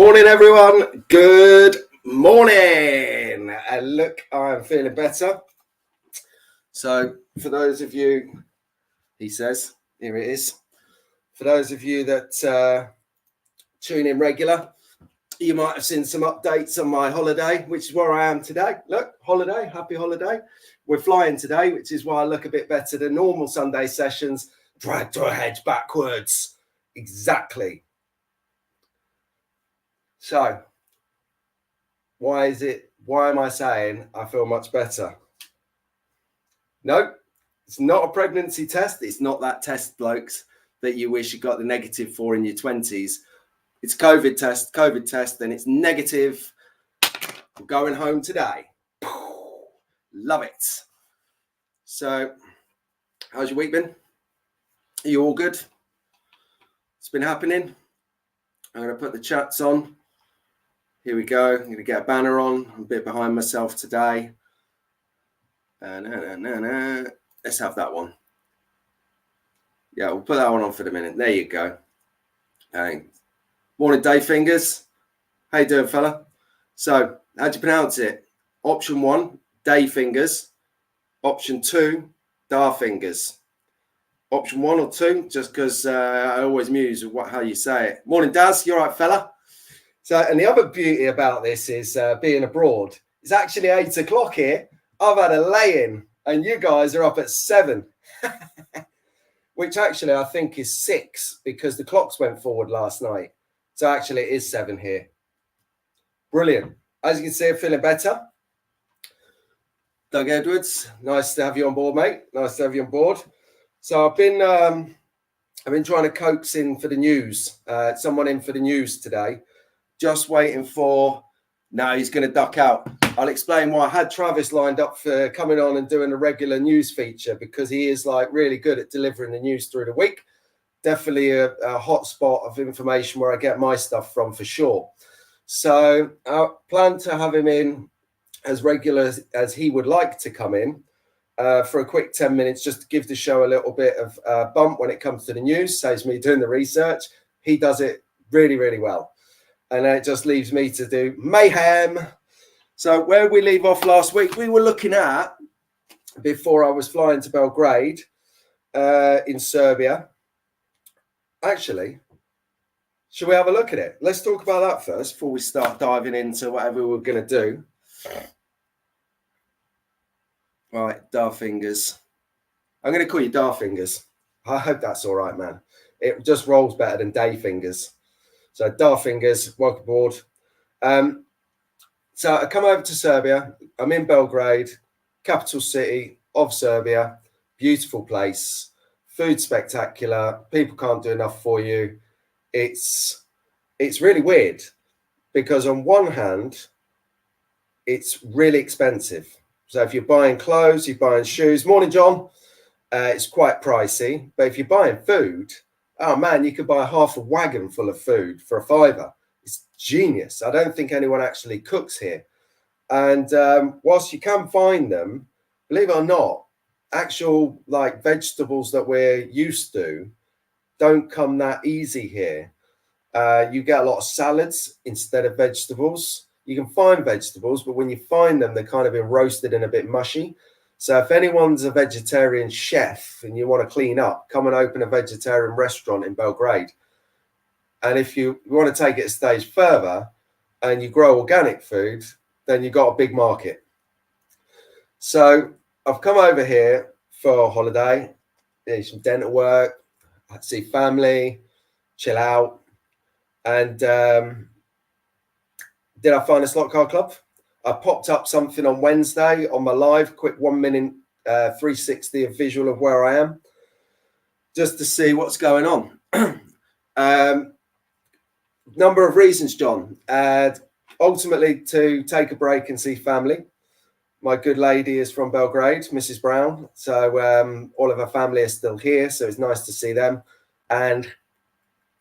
Morning, everyone. Good morning. And look, I'm feeling better. So for those of you, he says, here it is. For those of you that tune in regular, you might have seen some updates on my holiday, which is where I am today. Look, holiday, happy holiday. We're flying today, which is why I look a bit better than normal Sunday sessions. Dragged our heads backwards. Exactly. So why am I saying I feel much better? No, it's not a pregnancy test. It's not that test, blokes, that you wish you got the negative for in your 20s. It's COVID test, and it's negative. We're going home today. Love it. So, how's your week been? Are you all good? It's been happening. I'm going to put the chats on. Here we go. I'm going to get a banner on. I'm a bit behind myself today. Let's have that one. Yeah, we'll put that one on for the minute. There you go. Morning, Dave Fingers. How you doing, fella? So, how do you pronounce it? Option 1, Dave Fingers. Option 2, Dar Fingers. Option 1 or 2, just because I always muse with how you say it. Morning, Daz. You all right, fella? So, and the other beauty about this is being abroad. It's actually 8 o'clock here. I've had a lay-in, and you guys are up at 7, which actually I think is 6 because the clocks went forward last night. So actually it is 7 here. Brilliant. As you can see, I'm feeling better. Doug Edwards, nice to have you on board, mate. Nice to have you on board. So I've been trying to coax in for the news. Someone in for the news today. Just waiting for. No, he's going to duck out. I'll explain why. I had Travis lined up for coming on and doing a regular news feature because he is like really good at delivering the news through the week. Definitely a hot spot of information where I get my stuff from for sure. So I plan to have him in as regular as he would like to come in for a quick 10 minutes, just to give the show a little bit of bump when it comes to the news. Saves me doing the research. He does it really, really well. And then it just leaves me to do mayhem. So where we leave off last week, we were looking at, before I was flying to Belgrade in Serbia. Actually, should we have a look at it? Let's talk about that first before we start diving into whatever we're going to do. All right, Darfingers. I'm going to call you Darfingers. I hope that's all right, man. It just rolls better than Dayfingers. So Darfingers, welcome aboard. So I come over to Serbia. I'm in Belgrade, capital city of Serbia. Beautiful place. Food spectacular. People can't do enough for you. It's really weird because on one hand, it's really expensive. So if you're buying clothes, you're buying shoes. Morning, John. It's quite pricey. But if you're buying food, oh man, you could buy half a wagon full of food for £5. It's genius. I don't think anyone actually cooks here. And whilst you can find them, believe it or not, actual like vegetables that we're used to don't come that easy here. You get a lot of salads instead of vegetables. You can find vegetables, but when you find them, they're kind of been roasted and a bit mushy. So if anyone's a vegetarian chef and you want to clean up, come and open a vegetarian restaurant in Belgrade. And if you want to take it a stage further and you grow organic food, then you've got a big market. So I've come over here for a holiday, do some dental work, see family, chill out. And did I find a slot car club? I popped up something on Wednesday on my live, quick 1 minute 360 of visual of where I am, just to see what's going on. Number of reasons, John. Ultimately, to take a break and see family. My good lady is from Belgrade, Mrs. Brown. So all of her family is still here. So it's nice to see them. And a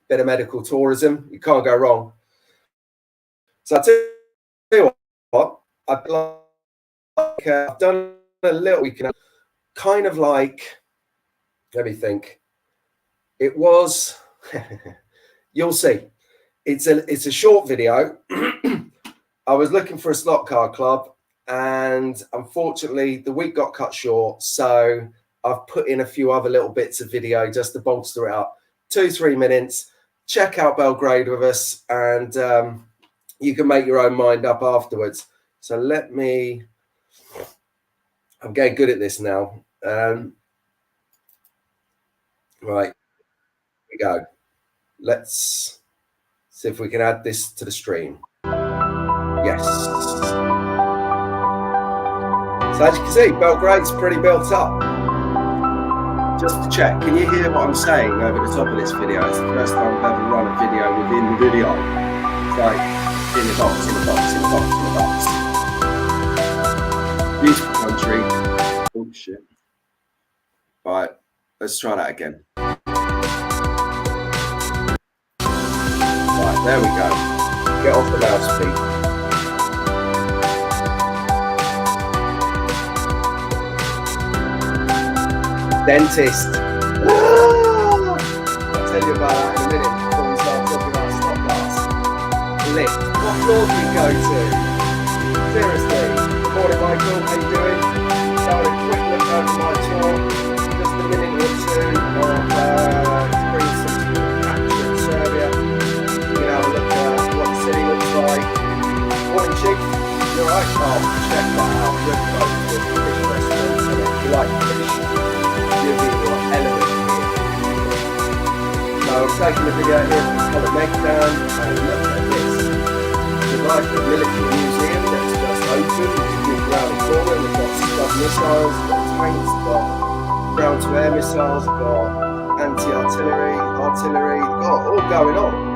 bit of medical tourism. You can't go wrong. So I tell you what, I've done a little weekend, kind of like, let me think. It was, you'll see. It's a short video. I was looking for a slot car club, and unfortunately the week got cut short, so I've put in a few other little bits of video just to bolster it up. 2-3 minutes. Check out Belgrade with us, and you can make your own mind up afterwards. So I'm getting good at this now. Right, here we go. Let's see if we can add this to the stream. Yes. So as you can see, Belgrade's pretty built up. Just to check, can you hear what I'm saying over the top of this video? It's the first time I've ever run a video within the video. It's like in the box, in the box, in the box, in the box. Beautiful country. Oh shit. Right, let's try that again. Right, there we go. Get off the mouse, please. Dentist. I'll tell you about that in a minute before we start talking about stock cars. Lift. What floor do you go to? Seriously. Good morning, Michael. How you doing? So a quick look over my tour. Just a minute or two of bring some action in Serbia. You can have a look at what the city looks like. Morning, Chief. You alright? Oh, check that out. Good place. Good fish restaurants. And if you like fish, so I'm taking the video here from Colour Megdan, and look at this. It's like a military museum that's just open. It's a big ground floor, and they've got Scud missiles, they've got tanks, they've got ground-to-air missiles, they've got anti-artillery, artillery, they've got all going on.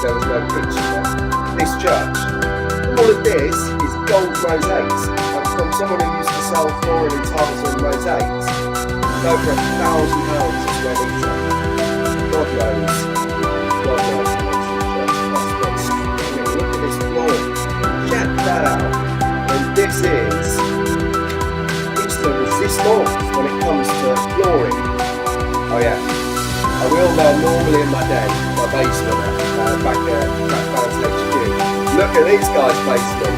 There was no picture there. This church, all of this is gold mosaics, and from someone who used to sell flooring and tiles on mosaics, over £1,000 a square metre. God knows what the church costs. I mean, look at this floor. Check that out. And this is Eastern resistance when it comes to flooring. Oh yeah. I will know normally in my day, my basement. Back at Trackfans HQ. Look at these guys' basement.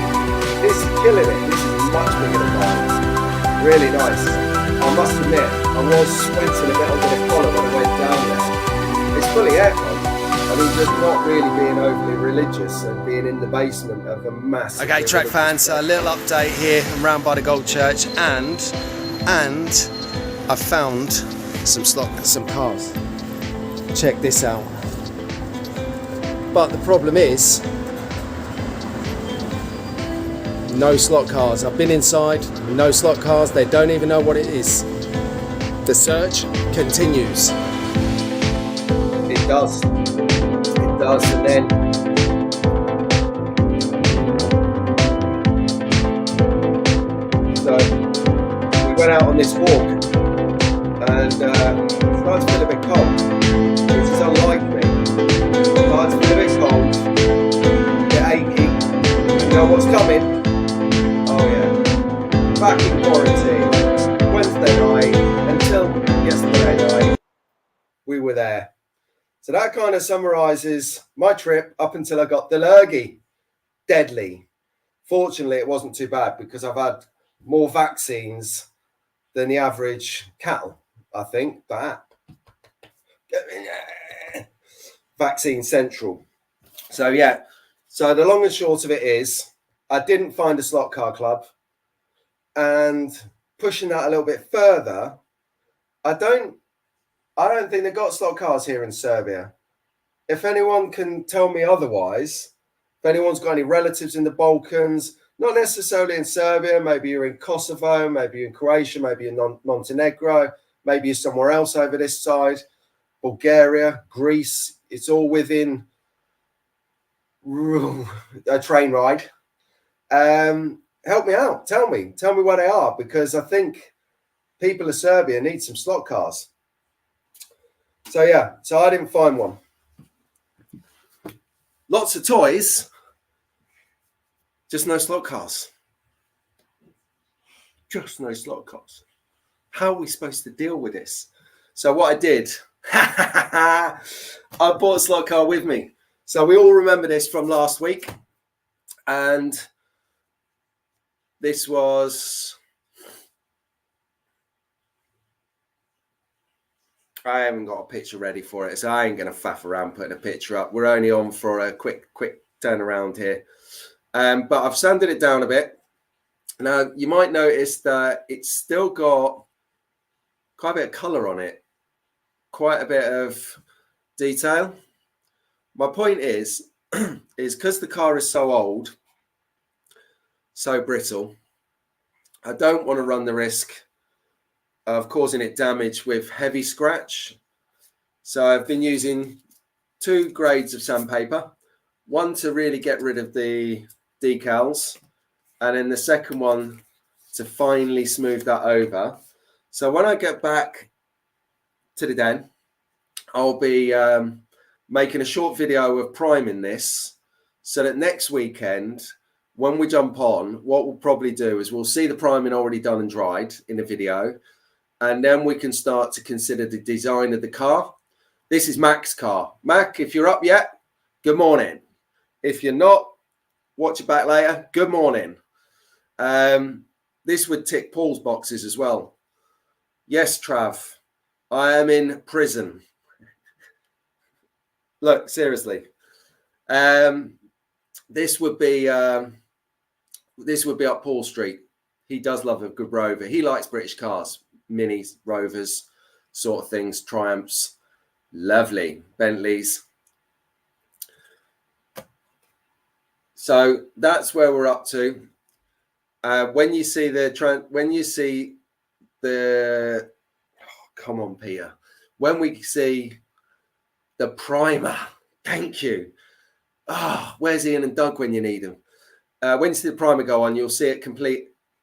This is killing it. This is much bigger than mine. Really nice. I must admit, I was sweating a bit under the collar when I went down there. It's fully aircon. I mean, just not really being overly religious and being in the basement of a massive. Okay, track fans, a little update here. I'm round by the Gold Church, and I found some cars. Check this out. But the problem is, no slot cars. I've been inside, no slot cars. They don't even know what it is. The search continues. It does. It does, and then so we went out on this walk, and it started to feel a bit cold, which is unlike me. Starts to feel a bit cold, a bit achy. You know what's coming? Oh yeah. Back in quarantine, Wednesday night until yesterday night, we were there. So that kind of summarises my trip up until I got the lurgy. Deadly. Fortunately, it wasn't too bad because I've had more vaccines than the average cattle, I think. That. Vaccine Central. So yeah, so the long and short of it is I didn't find a slot car club, and pushing that a little bit further, I don't think they've got slot cars here in Serbia. If anyone can tell me otherwise, if anyone's got any relatives in the Balkans, not necessarily in Serbia, maybe you're in Kosovo, maybe you're in Croatia, maybe you're in Montenegro, maybe you're somewhere else over this side, Bulgaria, Greece, it's all within a train ride. Help me out. Tell me where they are, because I think people of Serbia need some slot cars. So yeah, so I didn't find one. Lots of toys, just no slot cars. Just no slot cars. How are we supposed to deal with this? So what I did, I bought a slot car with me. So we all remember this from last week. And this was, I haven't got a picture ready for it, so I ain't going to faff around putting a picture up. We're only on for a quick turnaround here. But I've sanded it down a bit. Now, you might notice that it's still got quite a bit of colour on it, quite a bit of detail. My point is because the car is so old, so brittle, I don't want to run the risk of causing it damage with heavy scratch. So I've been using 2 grades of sandpaper, one to really get rid of the decals, and then the second one to finally smooth that over. So when I get back to the den, I'll be making a short video of priming this, so that next weekend, when we jump on, what we'll probably do is we'll see the priming already done and dried in the video, and then we can start to consider the design of the car. This is Mac's car. Mac, if you're up yet, good morning. If you're not, watch it back later. Good morning. This would tick Paul's boxes as well. Yes, Trav, I am in prison. Look, seriously. This would be up Paul Street. He does love a good Rover. He likes British cars, Minis, Rovers, sort of things, Triumphs, lovely, Bentleys. So that's where we're up to. When you see the, come on, Peter. When we see the primer, thank you. Where's Ian and Doug when you need them? When you see the primer go on, you'll see it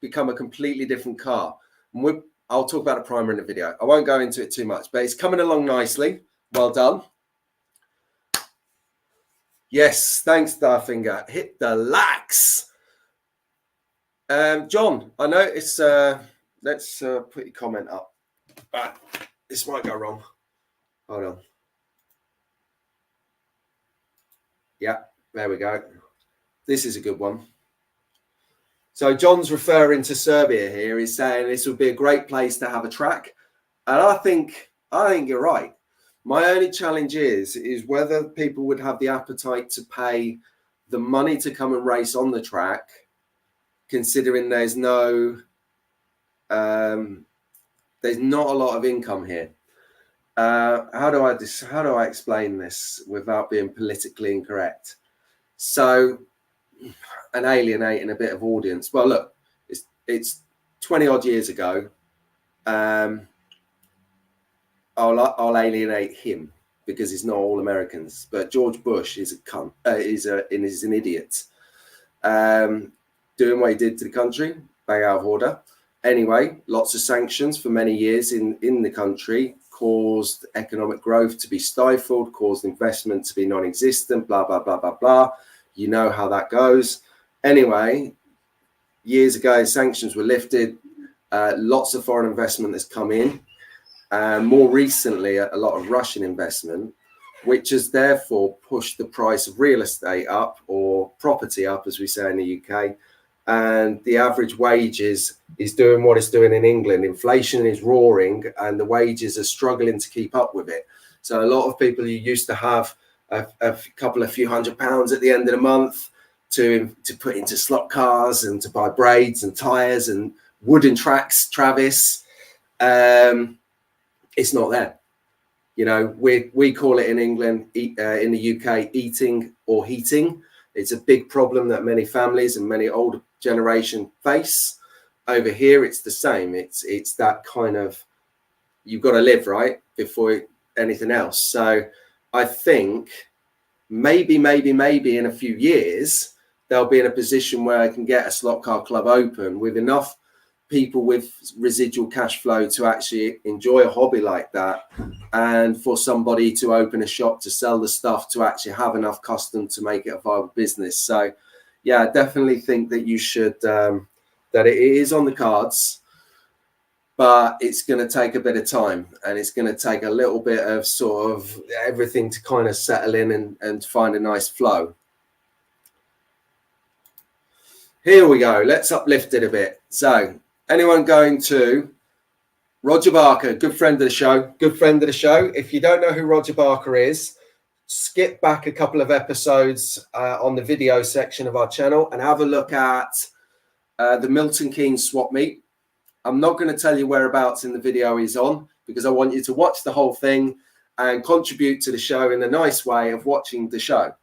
become a completely different car. And I'll talk about the primer in the video. I won't go into it too much, but it's coming along nicely. Well done. Yes, thanks, Starfinger. Hit the likes. John, I noticed, let's put your comment up. This might go wrong. Hold on. Yeah, there we go. This is a good one. So John's referring to Serbia here. He's saying this would be a great place to have a track. And I think you're right. My only challenge is whether people would have the appetite to pay the money to come and race on the track, considering there's not a lot of income here. How do I explain this without being politically incorrect? So, and alienating a bit of audience. Well, look, it's 20 odd years ago. I'll alienate him because he's not all Americans. But George Bush is a cunt. Is an idiot. Doing what he did to the country, bang out of order. Anyway, lots of sanctions for many years in the country caused economic growth to be stifled, caused investment to be non-existent, blah, blah, blah, blah, blah. You know how that goes. Anyway, years ago, sanctions were lifted. Lots of foreign investment has come in. More recently, a lot of Russian investment, which has therefore pushed the price of real estate up, or property up, as we say in the UK. And the average wages is doing what it's doing in England. Inflation is roaring and the wages are struggling to keep up with it. So a lot of people who used to have a few £100 at the end of the month to put into slot cars and to buy braids and tyres and wooden tracks, Travis, it's not there. You know, we call it in England, in the UK, eating or heating. It's a big problem that many families and many older generation face. Over here, it's the same. It's that kind of, you've got to live, right, before anything else. So I think maybe in a few years, they'll be in a position where I can get a slot car club open with enough people with residual cash flow to actually enjoy a hobby like that, and for somebody to open a shop to sell the stuff to actually have enough custom to make it a viable business. So yeah, I definitely think that you should, that it is on the cards, but it's going to take a bit of time, and it's going to take a little bit of sort of everything to kind of settle in and find a nice flow. Here we go. Let's uplift it a bit. So anyone going to Roger Barker, good friend of the show, good friend of the show. If you don't know who Roger Barker is, skip back a couple of episodes on the video section of our channel and have a look at the Milton Keynes swap meet. I'm not going to tell you whereabouts in the video he's on, because I want you to watch the whole thing and contribute to the show in a nice way of watching the show.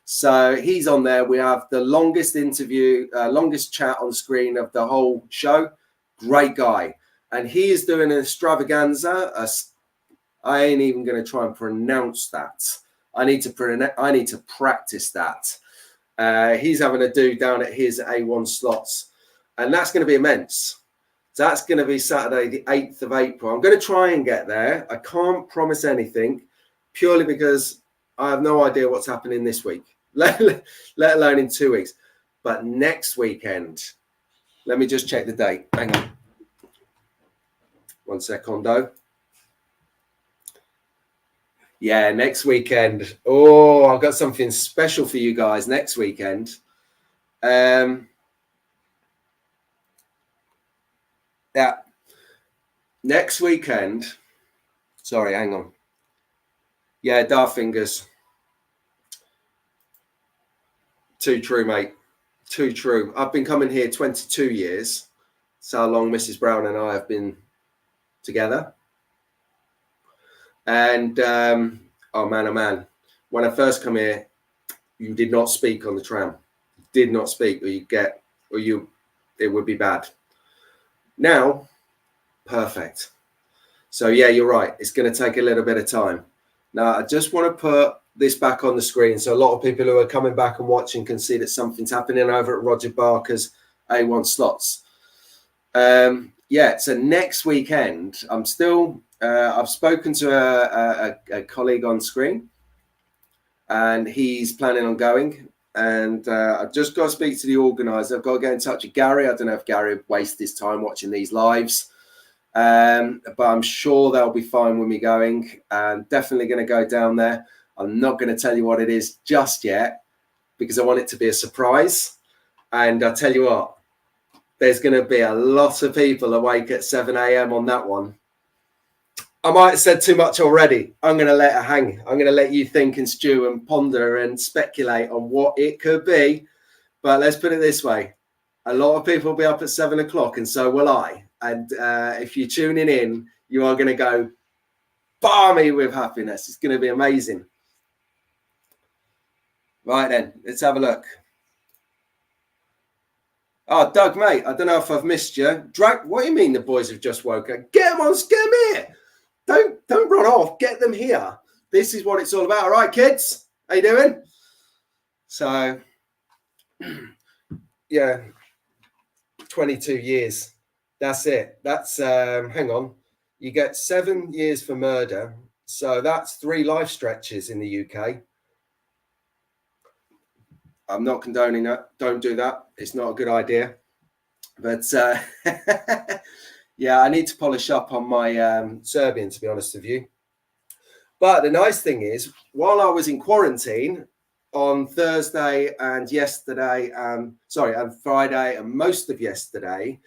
So he's on there. We have the longest interview, longest chat on screen of the whole show. Great guy. And he is doing an extravaganza. I ain't even going to try and pronounce that. I need to practice that. He's having a do down at his A1 slots. And that's going to be immense. So that's going to be Saturday, the 8th of April. I'm going to try and get there. I can't promise anything, purely because I have no idea what's happening this week, let alone in 2 weeks. But next weekend, let me just check the date. Hang on. 1 secondo. Yeah, next weekend. Oh, I've got something special for you guys next weekend. Yeah, next weekend. Sorry, hang on. Yeah, Darfingers. Too true, mate. Too true. I've been coming here 22 years. That's how long Mrs. Brown and I have been together. And oh man, when I first come here, you did not speak on the tram. Did not speak, it would be bad. Now, perfect. So yeah, you're right. It's going to take a little bit of time. Now, I just want to put this back on the screen so a lot of people who are coming back and watching can see that something's happening over at Roger Barker's A1 slots. Yeah, so next weekend, I'm still, I've spoken to a colleague on screen, and he's planning on going. And I've just got to speak to the organizer. I've got to get in touch with Gary. I don't know if Gary would waste his time watching these lives. But I'm sure they'll be fine with me going. I'm definitely going to go down there. I'm not going to tell you what it is just yet, because I want it to be a surprise. And I tell you what, there's going to be a lot of people awake at 7 a.m. on that one. I might have said too much already. I'm going to let it hang. I'm going to let you think and stew and ponder and speculate on what it could be. But let's put it this way. A lot of people will be up at 7 o'clock, and so will I. And if you're tuning in, you are going to go balmy with happiness. It's going to be amazing. Right then, let's have a look. Oh, Doug, mate, I don't know if I've missed you. Drag, what do you mean the boys have just woken? Get them on, get them here. Don't run off. Get them here. This is what it's all about. All right, kids? How you doing? So, yeah, 22 years. That's it. That's, hang on. You get 7 years for murder. So that's 3 life stretches in the UK. I'm not condoning that. Don't do that. It's not a good idea. But yeah, I need to polish up on my Serbian, to be honest with you. But the nice thing is, while I was in quarantine on Thursday and yesterday, and Friday and most of yesterday,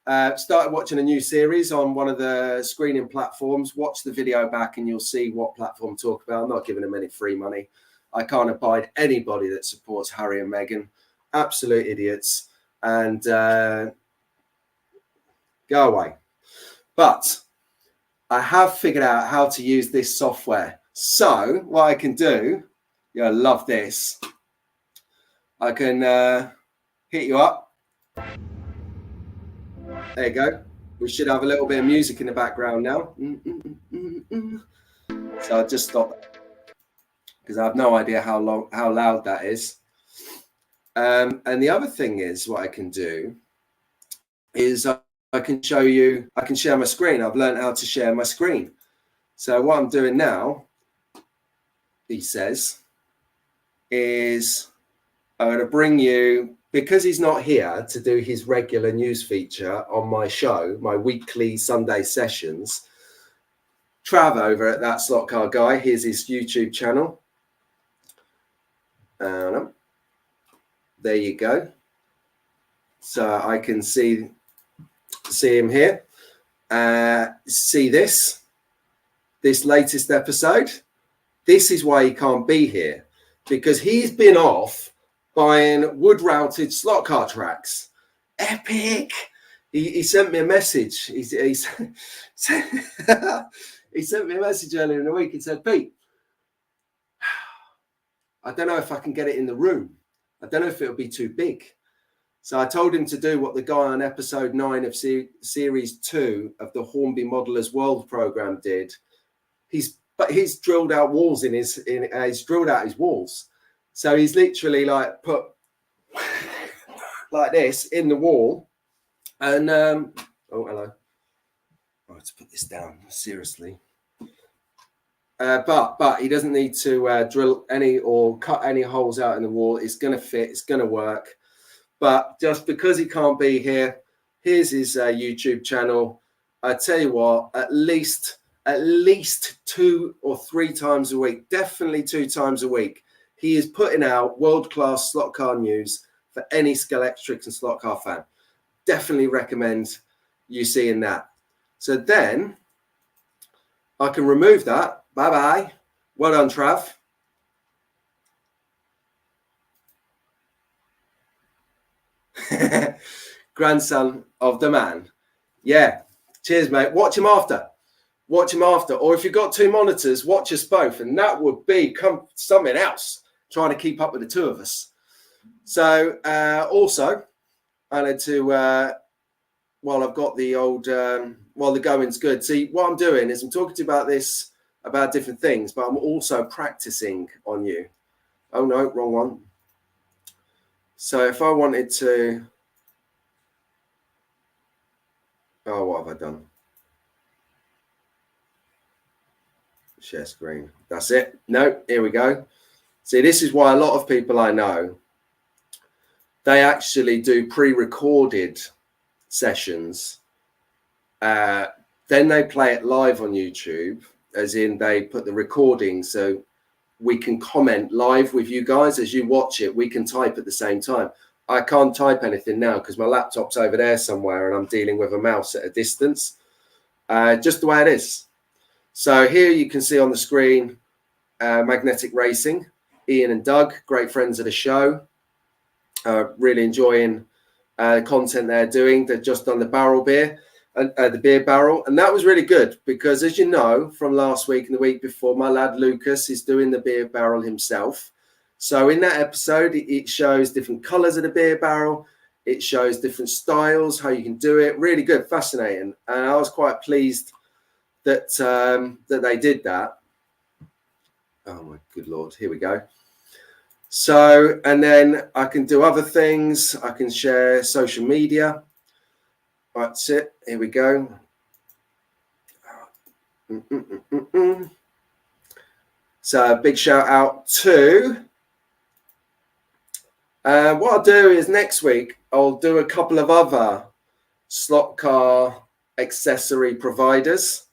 started watching a new series on one of the screening platforms. Watch the video back and you'll see what platform I'm talking about. I'm not giving them any free money. I can't abide anybody that supports Harry and Meghan. Absolute idiots. And go away. But I have figured out how to use this software. So what I can do, you'll love this. I can hit you up. There you go. We should have a little bit of music in the background now. So I'll just stop, because I have no idea how loud that is. And the other thing is, what I can do is I can show you, I can share my screen. I've learned how to share my screen. So what I'm doing now, he says, is I'm going to bring you, because he's not here to do his regular news feature on my show, my weekly Sunday sessions, Trav over at That Slot Car Guy, here's his YouTube channel. There you go. So I can see him here. See this latest episode. This is why he can't be here, because he's been off buying wood routed slot car tracks. Epic. He sent me a message. He sent me a message earlier in the week and said, Pete, I don't know if I can get it in the room. I don't know if it'll be too big. So I told him to do what the guy on episode 9 of series 2 of the Hornby Modelers World program did. He's drilled out walls he's drilled out his walls. So he's literally like put like this in the wall. And oh, hello. I have to put this down seriously. But he doesn't need to drill any or cut any holes out in the wall. It's going to fit. It's going to work. But just because he can't be here, here's his YouTube channel. I tell you what, at least 2 or 3 times a week, definitely 2 times a week, he is putting out world-class slot car news for any Scalextric and slot car fan. Definitely recommend you seeing that. So then I can remove that. Bye-bye. Well done, Trav. Grandson of the man. Yeah. Cheers, mate. Watch him after. Watch him after. Or if you've got 2 monitors, watch us both. And that would be something else, trying to keep up with the 2 of us. So also, I need to, while I've got the old, while the going's good. See, what I'm doing is I'm talking to you about this, about different things, but I'm also practicing on you. Oh, no, wrong one. So if I wanted to, oh, what have I done? Share screen. That's it. No, here we go. See, this is why a lot of people I know, they actually do pre-recorded sessions. Then they play it live on YouTube, as in they put the recording so we can comment live with you guys as you watch it. We can type at the same time. I can't type anything now because my laptop's over there somewhere and I'm dealing with a mouse at a distance. Just the way it is. So here you can see on the screen, Magnetic Racing, Ian and Doug, great friends of the show. Really enjoying the content they're doing. They've just done the barrel beer, the beer barrel. And that was really good because, as you know, from last week and the week before, my lad Lucas is doing the beer barrel himself. So in that episode, it shows different colors of the beer barrel. It shows different styles, how you can do it. Really good, fascinating. And I was quite pleased that that they did that. Oh my good Lord, here we go. So, and then I can do other things. I can share social media. That's it. Here we go. So, big shout out to. What I'll do is next week, I'll do a couple of other slot car accessory providers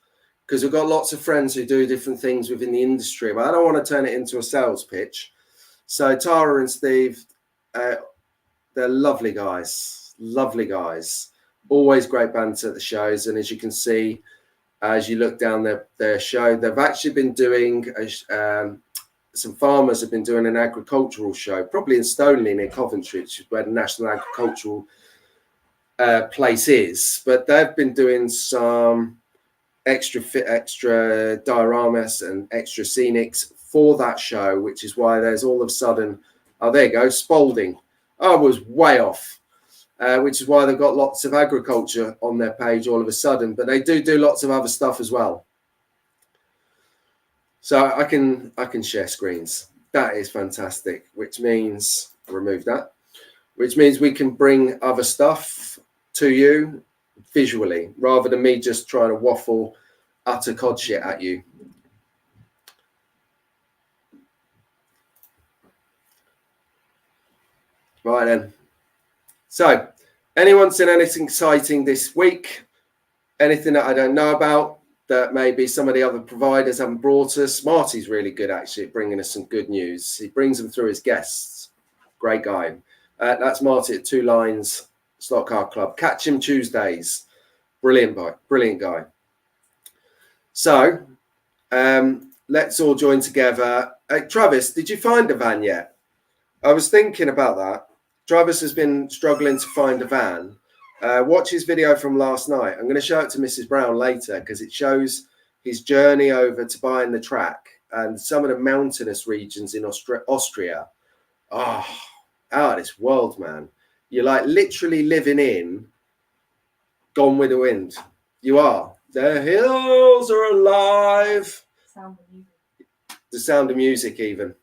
because we've got lots of friends who do different things within the industry, but I don't want to turn it into a sales pitch. So Tara and Steve, they're lovely guys, always great banter at the shows. And as you can see, as you look down their show, they've actually been doing, some farmers have been doing an agricultural show, probably in Stoneleigh near Coventry, which is where the National Agricultural place is. But they've been doing some extra dioramas and extra scenics for that show, which is why there's all of a sudden, oh, there you go, Spalding. I was way off, which is why they've got lots of agriculture on their page all of a sudden, but they do lots of other stuff as well. So I can share screens. That is fantastic, which means, remove that, which means we can bring other stuff to you visually, rather than me just trying to waffle utter cod shit at you. Right then. So, anyone seen anything exciting this week? Anything that I don't know about that maybe some of the other providers haven't brought us? Marty's really good, actually, at bringing us some good news. He brings them through his guests. Great guy. That's Marty at Two Lines Slot Car Club. Catch him Tuesdays. Brilliant guy. So, let's all join together. Travis, did you find a van yet? I was thinking about that. Travis has been struggling to find a van. Watch his video from last night. I'm going to show it to Mrs. Brown later because it shows his journey over to buying the track and some of the mountainous regions in Austria. Oh, out of this world, man. You're like literally living in Gone with the Wind. You are. The hills are alive. The Sound of Music even.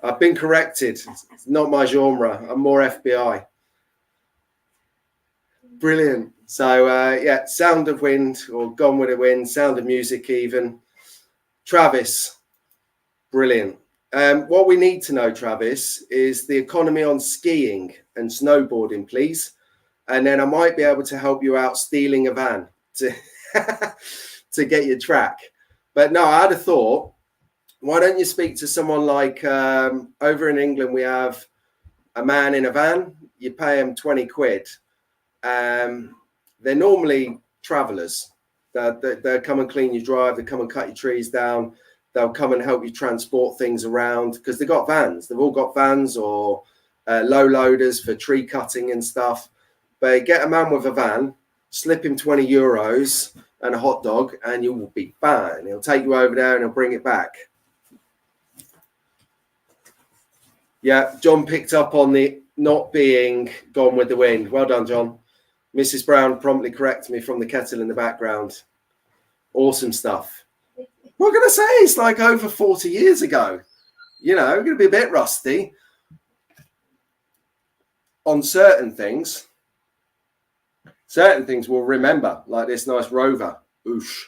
I've been corrected. It's not my genre. I'm more FBI. Brilliant. So, yeah, Sound of Wind or Gone with the Wind, Sound of Music even. Travis, brilliant. What we need to know, Travis, is the economy on skiing and snowboarding, please. And then I might be able to help you out stealing a van to, to get your track. But no, I had a thought. Why don't you speak to someone like over in England, we have a man in a van. You pay him 20 quid. They're normally travellers. They'll come and clean your drive. They come and cut your trees down. They'll come and help you transport things around because they've got vans. They've all got vans or low loaders for tree cutting and stuff. But get a man with a van, slip him 20 euros and a hot dog, and you will be fine. He'll take you over there and he'll bring it back. Yeah, John picked up on the not being Gone with the Wind. Well done, John. Mrs. Brown promptly corrected me from the kettle in the background. Awesome stuff. What can I say? It's like over 40 years ago. You know, going to be a bit rusty on certain things. Certain things we'll remember, like this nice Rover. Oosh.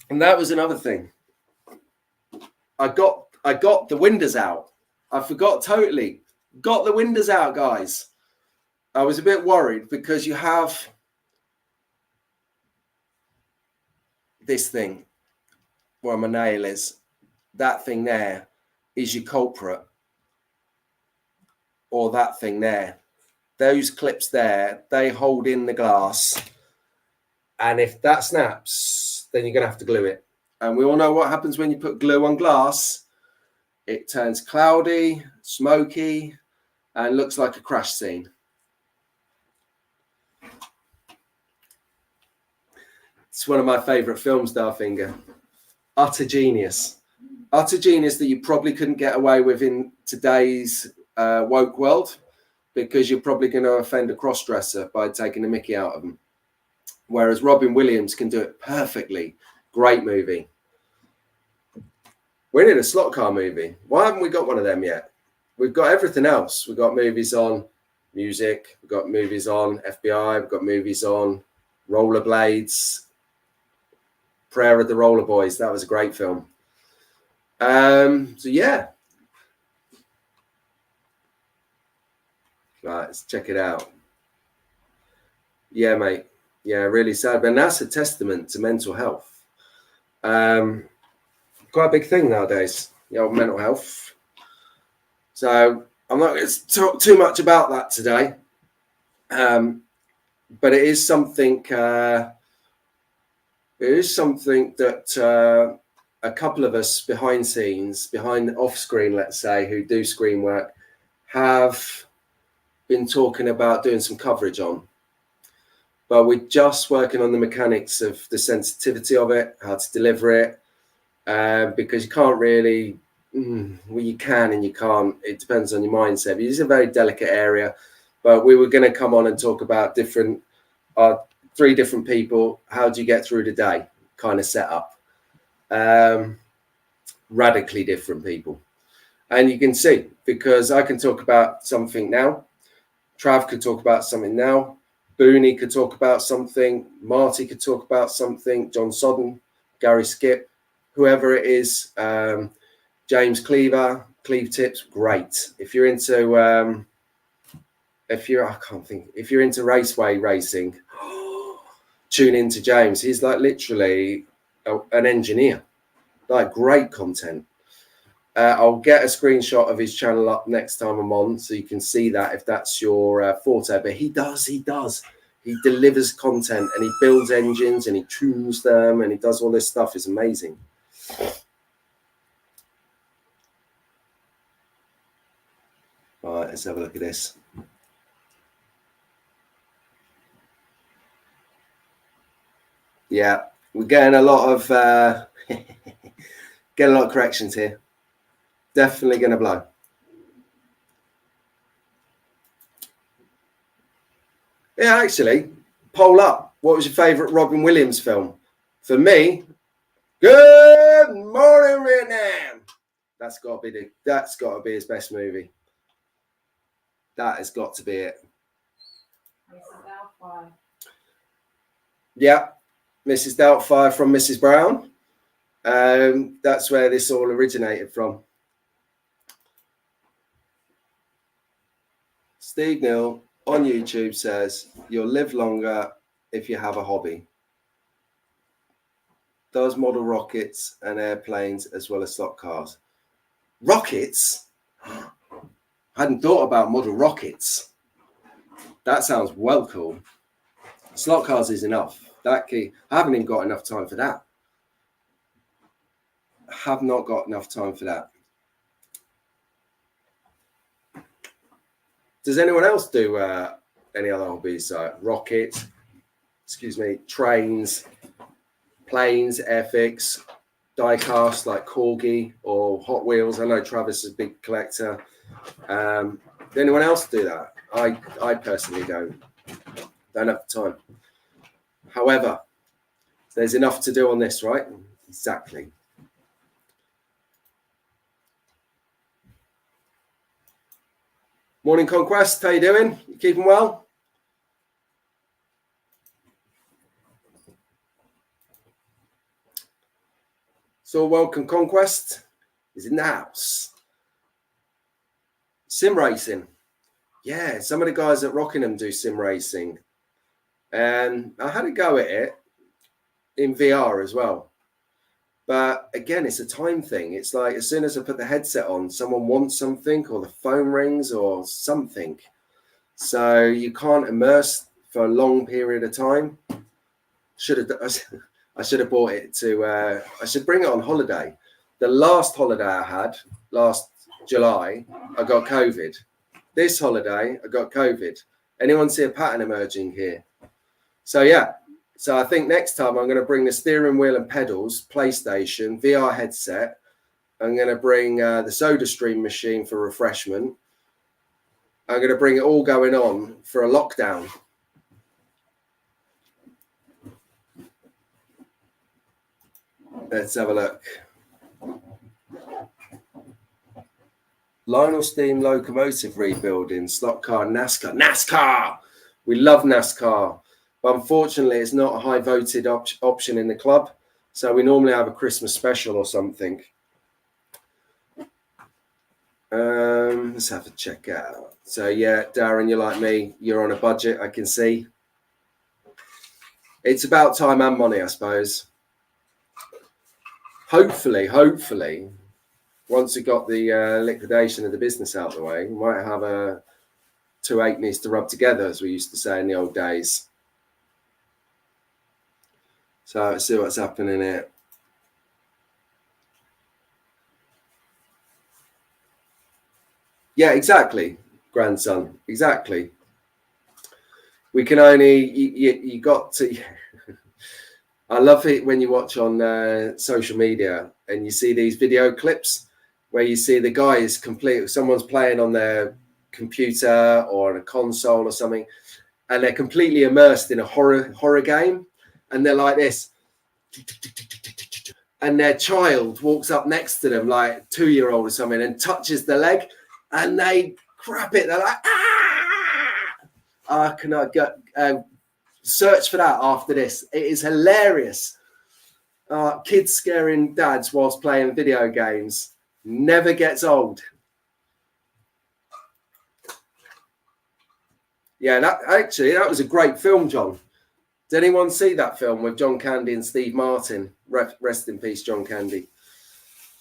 And that was another thing. I got the windows out. I forgot totally. Got the windows out, guys. I was a bit worried because you have this thing where my nail is. That thing there is your culprit. Or that thing there. Those clips there, they hold in the glass. And if that snaps, then you're going to have to glue it. And we all know what happens when you put glue on glass. It turns cloudy, smoky, and looks like a crash scene. It's one of my favourite films, Darfinger. Utter genius. Utter genius that you probably couldn't get away with in today's woke world because you're probably going to offend a cross-dresser by taking the mickey out of them. Whereas Robin Williams can do it perfectly. Great movie. We need a slot car movie. Why haven't we got one of them yet? We've got everything else. We've got movies on music. We've got movies on FBI. We've got movies on rollerblades. Prayer of the Roller Boys. That was a great film. So, yeah. Right, let's check it out. Yeah, mate. Yeah, really sad. And that's a testament to mental health. Quite a big thing nowadays, mental health. So I'm not going to talk too much about that today. But it is something that a couple of us behind off screen, let's say, who do screen work, have been talking about doing some coverage on. But we're just working on the mechanics of the sensitivity of it, how to deliver it, because you can't really, well, you can and you can't. It depends on your mindset. It's a very delicate area. But we were going to come on and talk about three different people. How do you get through the day kind of setup? Radically different people. And you can see, because I can talk about something now. Trav could talk about something now. Booney could talk about something. Marty could talk about something. John Sodden, Gary Skip, whoever it is. James Cleaver, Cleve Tips, great. If you're into if you're into raceway racing, tune into James. He's like literally an engineer. Like, great content. I'll get a screenshot of his channel up next time I'm on, so you can see that if that's your forte. But he does. He delivers content, and he builds engines, and he tunes them, and he does all this stuff. It's amazing. All right, let's have a look at this. Yeah, we're getting a lot of corrections here. Definitely going to blow. Yeah, actually, poll up. What was your favourite Robin Williams film? For me, Good Morning Vietnam. That's got to be his best movie. That has got to be it. Yeah, Mrs. Doubtfire from Mrs. Brown. That's where this all originated from. Steve Neal on YouTube says, you'll live longer if you have a hobby. Does model rockets and airplanes as well as slot cars. Rockets? I hadn't thought about model rockets. That sounds well cool. Slot cars is enough. That key. I haven't even got enough time for that. I have not got enough time for that. Does anyone else do any other hobbies? Rockets, trains, planes, airfix, die-cast like Corgi or Hot Wheels. I know Travis is a big collector. Does anyone else do that? I personally don't have the time. However, there's enough to do on this, right? Exactly. Morning, Conquest. How you doing? You keeping well? So welcome, Conquest is in the house. Sim racing. Yeah, some of the guys at Rockingham do sim racing. And I had a go at it in VR as well. But again, it's a time thing. It's like as soon as I put the headset on, someone wants something or the phone rings or something. So you can't immerse for a long period of time. I should have bought it to, I should bring it on holiday. The last holiday I had, last July, I got COVID. This holiday, I got COVID. Anyone see a pattern emerging here? So yeah. So I think next time I'm going to bring the steering wheel and pedals, PlayStation, VR headset. I'm going to bring the SodaStream machine for refreshment. I'm going to bring it all going on for a lockdown. Let's have a look. Lionel Steam locomotive rebuilding, slot car, NASCAR. We love NASCAR. But unfortunately, it's not a high voted option in the club. So we normally have a Christmas special or something. Let's have a check out. So yeah, Darren, you're like me. You're on a budget, I can see. It's about time and money, I suppose. Hopefully, once we got the liquidation of the business out of the way, we might have two halfpennies to rub together, as we used to say in the old days. So let's see what's happening here. Yeah, exactly, grandson. Exactly. We can only, you got to, I love it when you watch on social media and you see these video clips where you see the guy is someone's playing on their computer or on a console or something, and they're completely immersed in a horror game. And they're like this, and their child walks up next to them, like 2-year-old or something, and touches the leg, and they crap it. They're like, ah! I cannot get search for that after this. It is hilarious. Kids scaring dads whilst playing video games never gets old. Yeah, that was a great film, John. Did anyone see that film with John Candy and Steve Martin? Rest in peace, John Candy.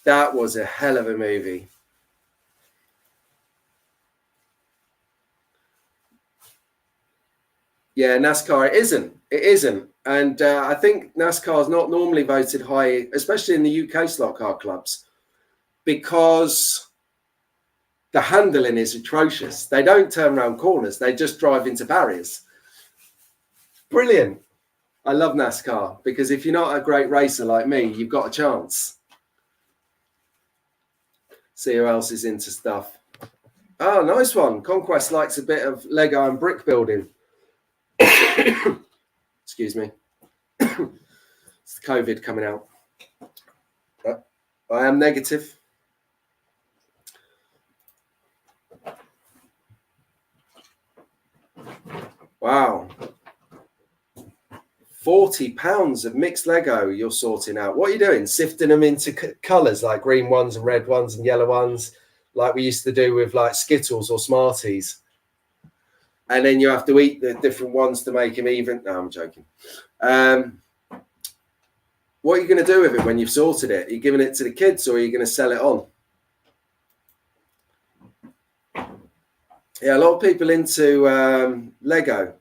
That was a hell of a movie. Yeah, NASCAR, it isn't. It isn't. And I think NASCAR is not normally voted high, especially in the UK slot car clubs, because the handling is atrocious. They don't turn around corners. They just drive into barriers. Brilliant. I love NASCAR because if you're not a great racer like me, you've got a chance. See who else is into stuff. Oh, nice one. Conquest likes a bit of Lego and brick building. Excuse me. It's the COVID coming out. I am negative. Wow. £40 of mixed Lego you're sorting out. What are you doing? Sifting them into colours like green ones and red ones and yellow ones, like we used to do with like Skittles or Smarties. And then you have to eat the different ones to make them even. No, I'm joking. What are you going to do with it when you've sorted it? Are you giving it to the kids or are you going to sell it on? Yeah, a lot of people into Lego.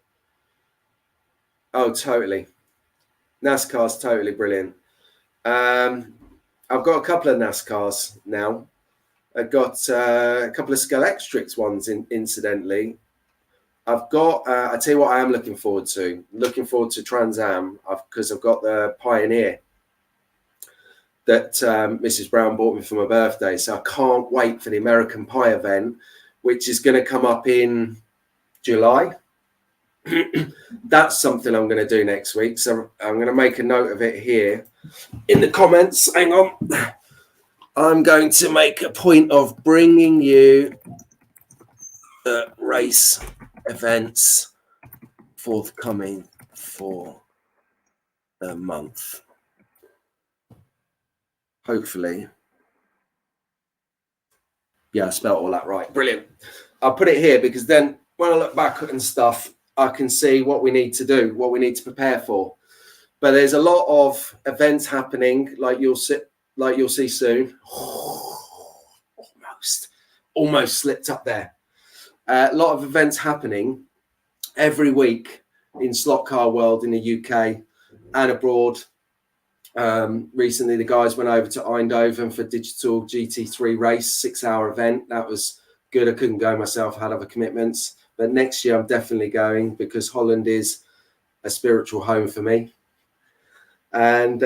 Oh, totally. NASCAR's totally brilliant. I've got a couple of NASCARs now. I've got a couple of Scalextric ones, incidentally. I've got, I tell you what I am looking forward to. Looking forward to Trans Am because I've got the Pioneer that Mrs. Brown bought me for my birthday. So I can't wait for the American Pie event, which is going to come up in July. That's something I'm going to do next week. So I'm going to make a note of it here in the comments. Hang on. I'm going to make a point of bringing you race events forthcoming for the month. Hopefully. Yeah, I spelled all that right. Brilliant. I'll put it here because then when I look back and stuff, I can see what we need to do, what we need to prepare for. But there's a lot of events happening, like you'll see soon. Almost slipped up there. A lot of events happening every week in slot car world in the UK and abroad. Recently, the guys went over to Eindhoven for Digital GT3 race, 6-hour event. That was good. I couldn't go myself, had other commitments. But next year, I'm definitely going because Holland is a spiritual home for me. And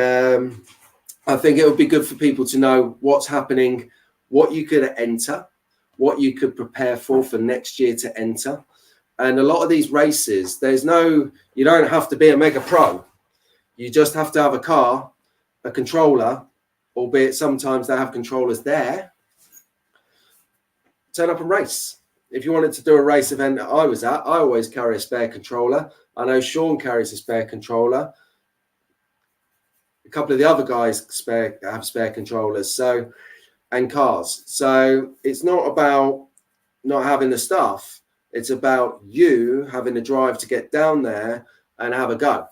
I think it would be good for people to know what's happening, what you could enter, what you could prepare for next year to enter. And a lot of these races, you don't have to be a mega pro. You just have to have a car, a controller, albeit sometimes they have controllers there. Turn up and race. If you wanted to do a race event that I was at, I always carry a spare controller. I know Sean carries a spare controller. A couple of the other guys have spare controllers, and cars. So it's not about not having the stuff. It's about you having the drive to get down there and have a go.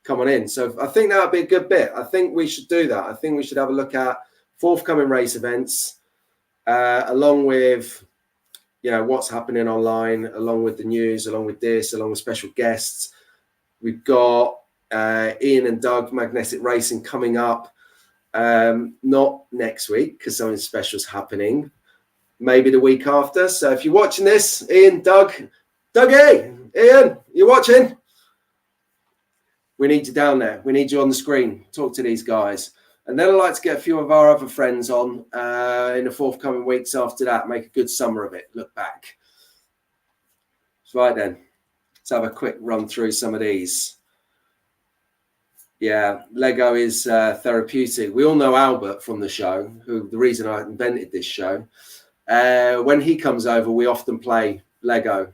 Come on in. So I think that would be a good bit. I think we should do that. I think we should have a look at forthcoming race events, along with, what's happening online, along with the news, along with this, along with special guests. We've got Ian and Doug Magnetic Racing coming up. Not next week because something special is happening. Maybe the week after. So if you're watching this, Ian, Dougie, Ian, you watching? We need you down there. We need you on the screen. Talk to these guys. And then I'd like to get a few of our other friends on in the forthcoming weeks after that. Make a good summer of it. Look back. Right then. Let's have a quick run through some of these. Yeah, Lego is therapeutic. We all know Albert from the show, the reason I invented this show. When he comes over, we often play Lego.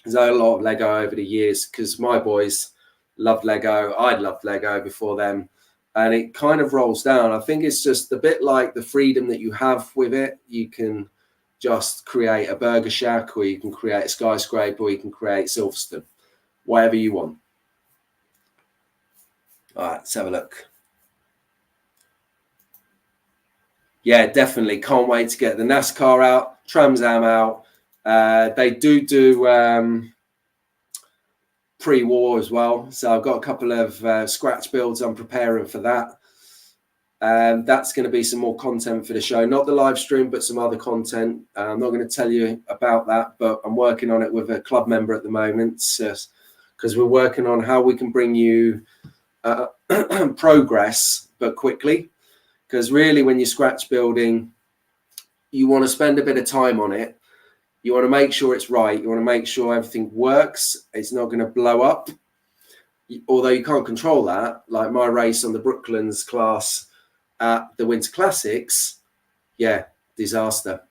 There's a lot of Lego over the years because my boys loved Lego. I'd loved Lego before them. And it kind of rolls down. I think it's just a bit like the freedom that you have with it. You can just create a burger shack, or you can create a skyscraper, or you can create Silverstone, whatever you want. All right, let's have a look. Yeah, definitely. Can't wait to get the NASCAR out, Trans Am out. They do pre-war as well. So I've got a couple of scratch builds I'm preparing for that. That's going to be some more content for the show, not the live stream, but some other content. I'm not going to tell you about that, but I'm working on it with a club member at the moment, because we're working on how we can bring you progress, but quickly. Because really, when you're scratch building, you want to spend a bit of time on it. You want to make sure it's right. You want to make sure everything works. It's not going to blow up. Although you can't control that. Like my race on the Brooklands class at the Winter Classics, yeah, disaster.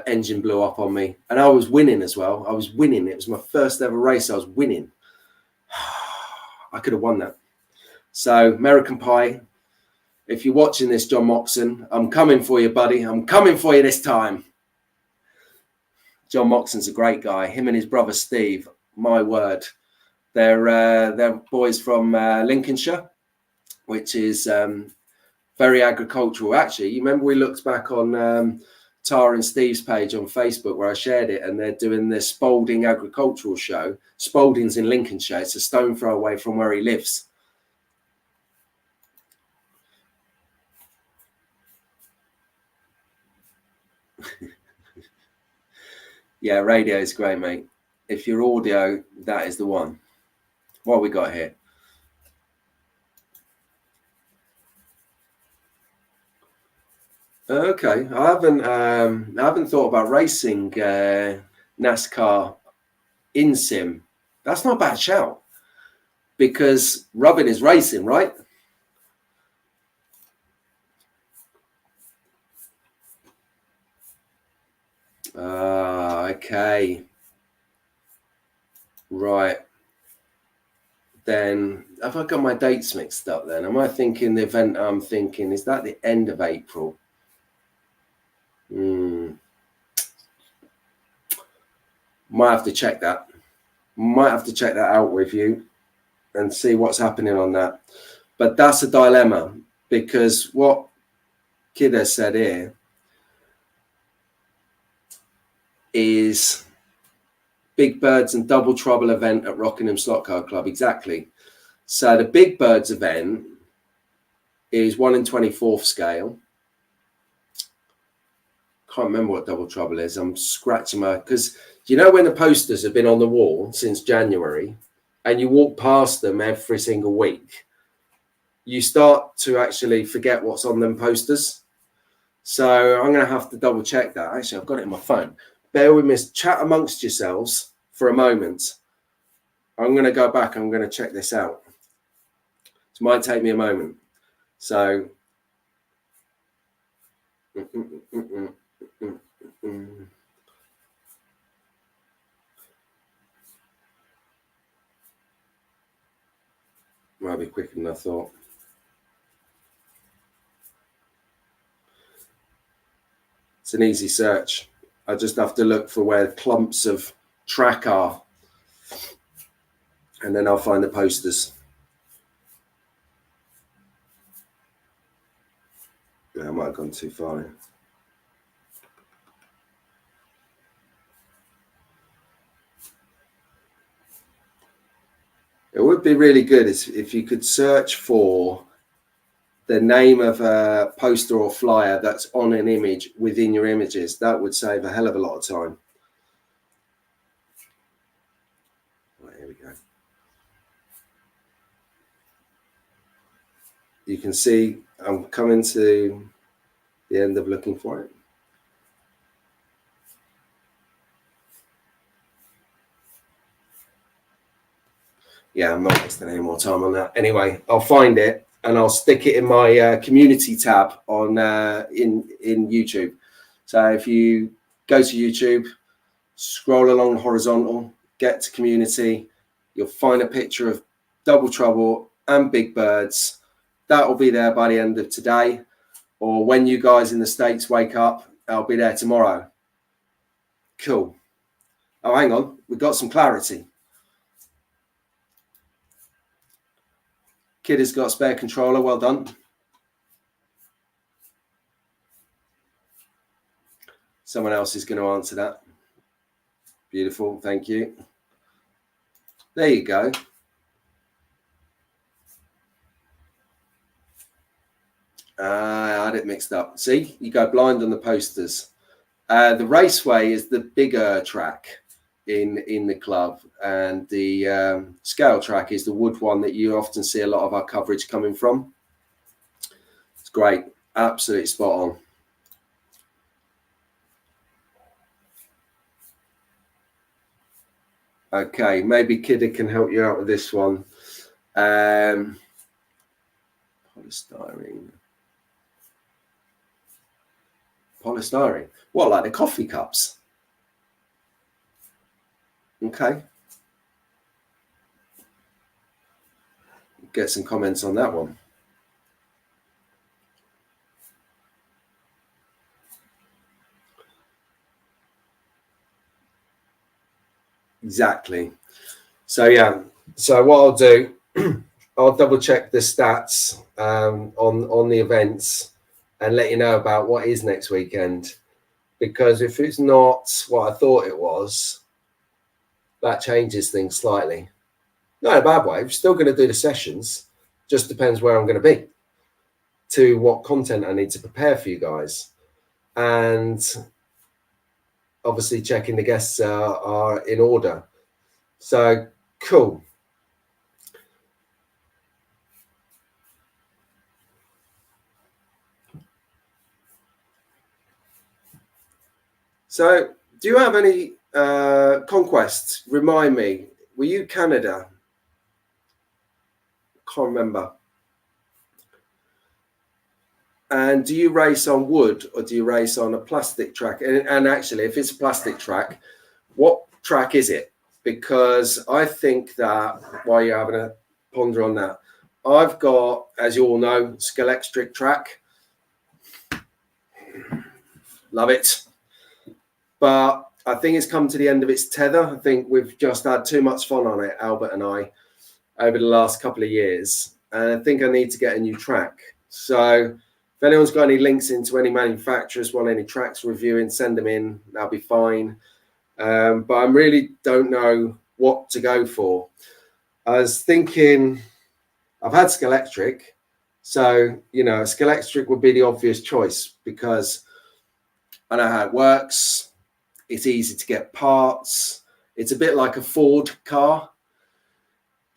Engine blew up on me. And I was winning as well. I was winning. It was my first ever race. I was winning. I could have won that. So, American Pie, if you're watching this, John Moxon, I'm coming for you, buddy. I'm coming for you this time. John Moxon's a great guy. Him and his brother Steve, my word. They're boys from Lincolnshire, which is very agricultural. Actually, you remember we looked back on Tara and Steve's page on Facebook where I shared it, and they're doing this Spalding agricultural show. Spalding's in Lincolnshire. It's a stone throw away from where he lives. Yeah, radio is great, mate. If you're audio, that is the one. What have we got here? Okay, I haven't thought about racing NASCAR in sim. That's not a bad shout, because rubbing is racing, right? Okay. Right. Then have I got my dates mixed up then? Am I thinking the event I'm thinking, is that the end of April? Might have to check that. Might have to check that out with you and see what's happening on that. But that's a dilemma, because what Kid has said here is Big Birds and Double Trouble event at Rockingham Slot Car Club. Exactly. So the Big Birds event is 1 in 24th scale. Can't remember what Double Trouble is. I'm scratching my, because you know when the posters have been on the wall since January and you walk past them every single week, you start to actually forget what's on them posters. So I'm going to have to double check that. Actually, I've got it in my phone. Bear with me. Chat amongst yourselves for a moment. I'm going to go back. I'm going to check this out. It might take me a moment. So might be quicker than I thought. It's an easy search. I just have to look for where clumps of track are, and then I'll find the posters. Yeah, I might have gone too far here. It would be really good if you could search for the name of a poster or flyer that's on an image within your images. That would save a hell of a lot of time. Right, here we go. You can see I'm coming to the end of looking for it. Yeah, I'm not wasting any more time on that. Anyway, I'll find it and I'll stick it in my community tab on in YouTube. So if you go to YouTube, scroll along horizontal, get to community. You'll find a picture of Double Trouble and Big Birds. That will be there by the end of today, or when you guys in the States wake up, I'll be there tomorrow. Cool. Oh, hang on. We've got some clarity. Kid has got a spare controller. Well done. Someone else is going to answer that. Beautiful. Thank you. There you go. I had it mixed up. See, you go blind on the posters. The Raceway is the bigger track in the club, and the Scalextric is the wood one that you often see a lot of our coverage coming from. It's great. Absolutely spot on. Okay, maybe Kidder can help you out with this one. Polystyrene. Polystyrene. What, like the coffee cups? Okay. Get some comments on that one. Exactly. So yeah. So what I'll do, I'll double check the stats on the events and let you know about what is next weekend. Because if it's not what I thought it was, that changes things slightly. Not in a bad way. I'm still going to do the sessions. Just depends where I'm going to be, to what content I need to prepare for you guys. And obviously checking the guests are in order. So cool. So do you have any conquests? Remind me, were you Canada? Can't remember. And do you race on wood or do you race on a plastic track? And actually, if it's a plastic track, what track is it? Because I think that, while you're having a ponder on that, I've got, as you all know, Scalextric track. Love it. But I think it's come to the end of its tether. I think we've just had too much fun on it, Albert and I, over the last couple of years. And I think I need to get a new track. So if anyone's got any links into any manufacturers, want any tracks reviewing, send them in. That'll be fine. But I really don't know what to go for. I was thinking, I've had Scalextric. So, you know, Scalextric would be the obvious choice because I know how it works. It's easy to get parts. It's a bit like a Ford car.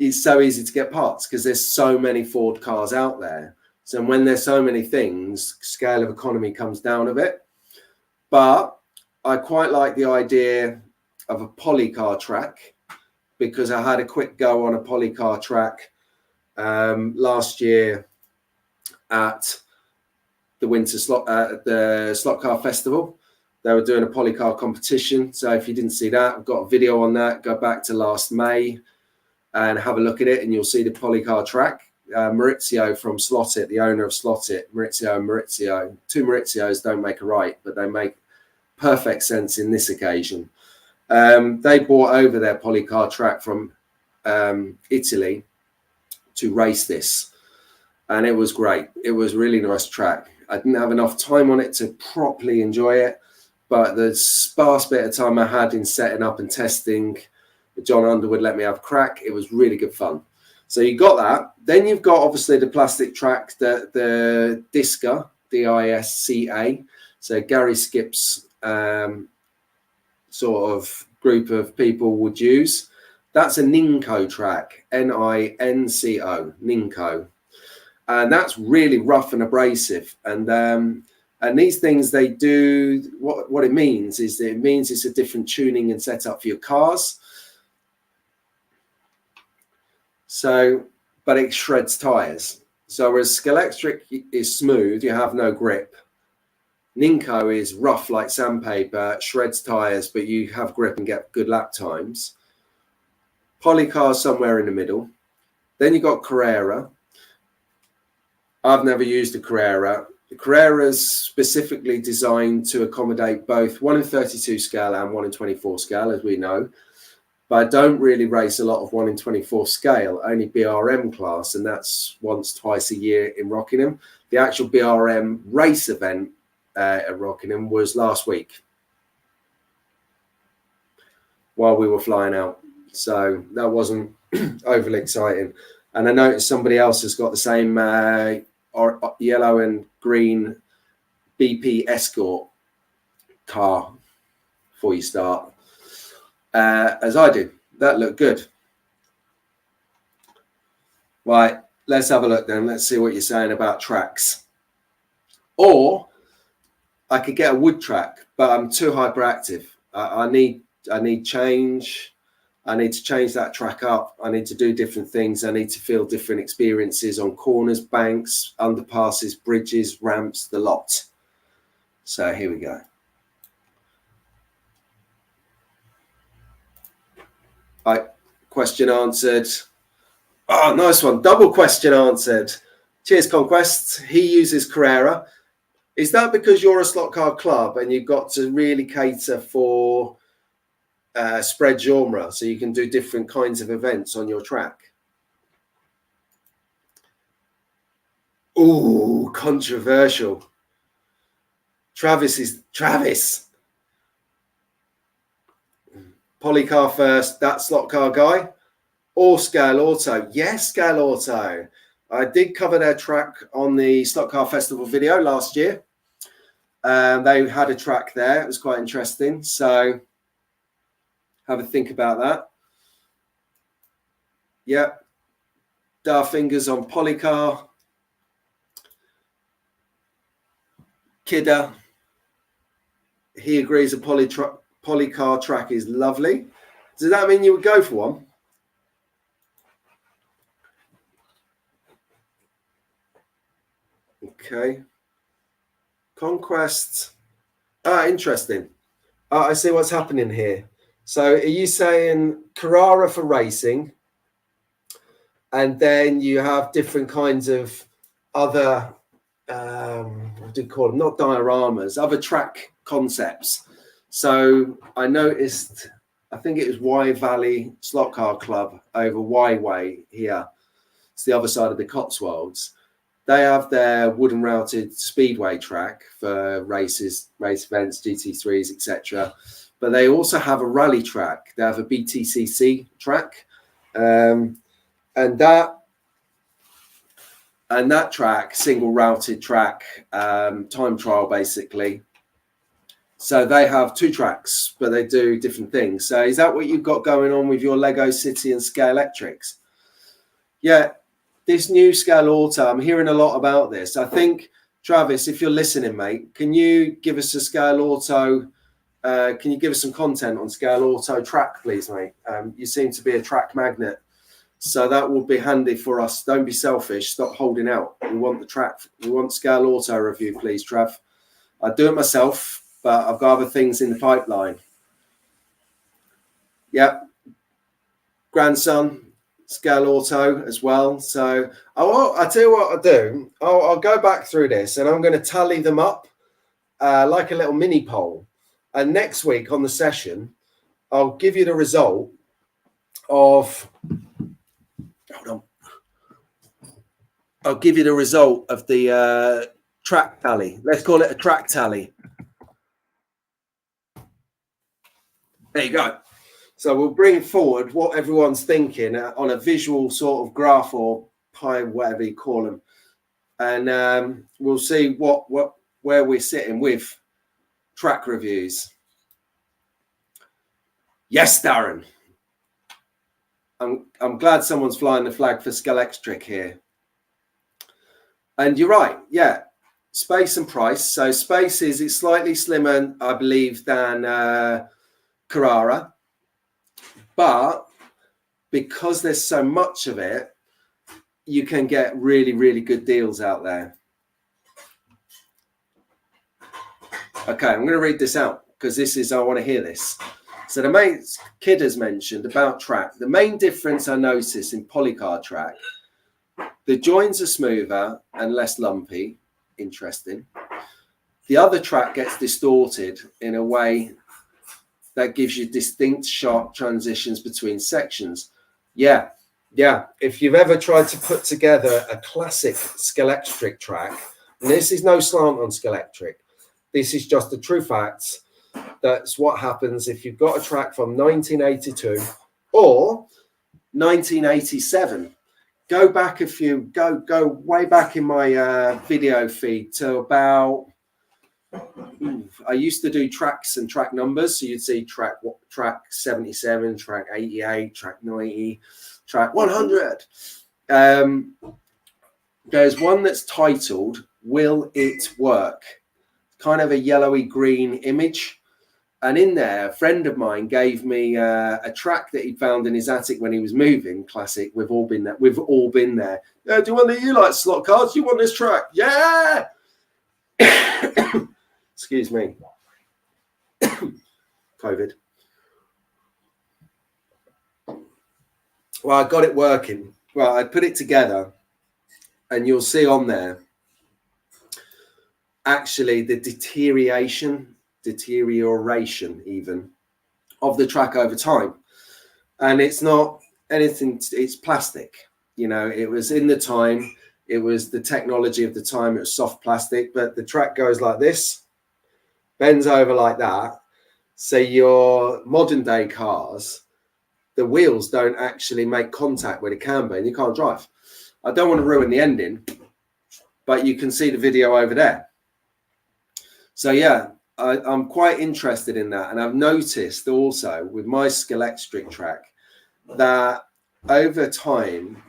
It's so easy to get parts because there's so many Ford cars out there. So when there's so many things, scale of economy comes down a bit. But I quite like the idea of a polycar track because I had a quick go on a polycar track last year at the the Slot Car Festival. They were doing a polycar competition. So if you didn't see that, I've got a video on that. Go back to last May and have a look at it and you'll see the polycar track. Maurizio from Slot It, the owner of Slot It, Maurizio and Maurizio. Two Maurizios don't make a right, but they make perfect sense in this occasion. They brought over their polycar track from Italy to race this. And it was great. It was a really nice track. I didn't have enough time on it to properly enjoy it. But the sparse bit of time I had in setting up and testing, John Underwood let me have a crack. It was really good fun. So you got that. Then you've got obviously the plastic track, the Disca, D-I-S-C-A. So Gary Skip's sort of group of people would use. That's a Ninco track, N-I-N-C-O, Ninco. And that's really rough and abrasive. And these things, they do, what it means is that it means it's a different tuning and setup for your cars. So, but it shreds tires. So whereas Scalextric is smooth, you have no grip. Ninco is rough like sandpaper, shreds tires, but you have grip and get good lap times. Polycar somewhere in the middle. Then you've got Carrera. I've never used a Carrera. The Carrera is specifically designed to accommodate both 1 in 32 scale and 1 in 24 scale, as we know. But I don't really race a lot of 1 in 24 scale, only BRM class, and that's once, twice a year in Rockingham. The actual BRM race event at Rockingham was last week while we were flying out. So that wasn't overly exciting. And I noticed somebody else has got the same yellow and green BP Escort car before you start, as I do. That looked good. Right, let's have a look then. Let's see what you're saying about tracks. Or I could get a wood track, but I'm too hyperactive. I need change. I need to change that track up. I need to do different things. I need to feel different experiences on corners, banks, underpasses, bridges, ramps, the lot. So here we go. Right, question answered. Oh, nice one. Double question answered. Cheers, Conquest. He uses Carrera. Is that because you're a slot car club and you've got to really cater for spread genre, so you can do different kinds of events on your track? Ooh, controversial. Travis. Polycar first, that slot car guy, or Scale Auto? Yes, Scale Auto. I did cover their track on the Slot Car Festival video last year. They had a track there. It was quite interesting. So have a think about that. Yep. Darfingers on Polycar. Kidder. He agrees a Polycar track is lovely. Does that mean you would go for one? Okay. Conquest. Interesting. I see what's happening here. So are you saying Carrara for racing, and then you have different kinds of other, what do you call them? Not dioramas, other track concepts. So I noticed, I think it was Y Valley Slot Car Club over Y Way here. It's the other side of the Cotswolds. They have their wooden routed speedway track for races, race events, GT3s, etc. But they also have a rally track. They have a BTCC track, and that track, single routed track, time trial basically. So they have two tracks, but they do different things. So is that what you've got going on with your Lego City and Scalextrics? Yeah. This new Scale Auto, I'm hearing a lot about this. I think, Travis, if you're listening, mate, can you give us a Scale Auto? Can you give us some content on Scale Auto track, please, mate? You seem to be a track magnet, so that will be handy for us. Don't be selfish. Stop holding out. We want the track. We want Scale Auto review, please, Trav. I do it myself, but I've got other things in the pipeline. Yep. Grandson. Scale Auto as well. So I tell you what I'll do. I'll go back through this and I'm going to tally them up like a little mini poll. And next week on the session, I'll give you the result of. Hold on. I'll give you the result of the track tally. Let's call it a track tally. There you go. So we'll bring forward what everyone's thinking on a visual sort of graph or pie, whatever you call them, and we'll see where we're sitting with track reviews. Yes, Darren. I'm glad someone's flying the flag for Scalextric here. And you're right, yeah. Space and price. So space is slightly slimmer, I believe, than Carrara. But because there's so much of it, you can get really, really good deals out there. Okay, I'm going to read this out because I want to hear this. So the main kid has mentioned about track. The main difference I notice in polycard track, the joins are smoother and less lumpy. Interesting. The other track gets distorted in a way that gives you distinct, sharp transitions between sections. Yeah. If you've ever tried to put together a classic Scalextric track, and this is no slant on Scalextric, this is just the true facts. That's what happens if you've got a track from 1982 or 1987. Go back go way back in my video feed to about, I used to do tracks and track numbers. So you'd see track 77, track 88, track 90, track 100. There's one that's titled, Will It Work? Kind of a yellowy green image. And in there, a friend of mine gave me a track that he found in his attic when he was moving. Classic. We've all been there. Do you want you like slot cards? You want this track? Yeah. Excuse me. COVID. Well, I got it working. Well, I put it together, and you'll see on there actually the deterioration even of the track over time. And it's not anything, it's plastic. You know, it was in the time, it was the technology of the time, it was soft plastic, but the track goes like this, bends over like that. So your modern day cars, the wheels don't actually make contact with the camber and you can't drive. I don't want to ruin the ending, but you can see the video over there. So yeah, I'm quite interested in that. And I've noticed also with my Scalextric track that over time,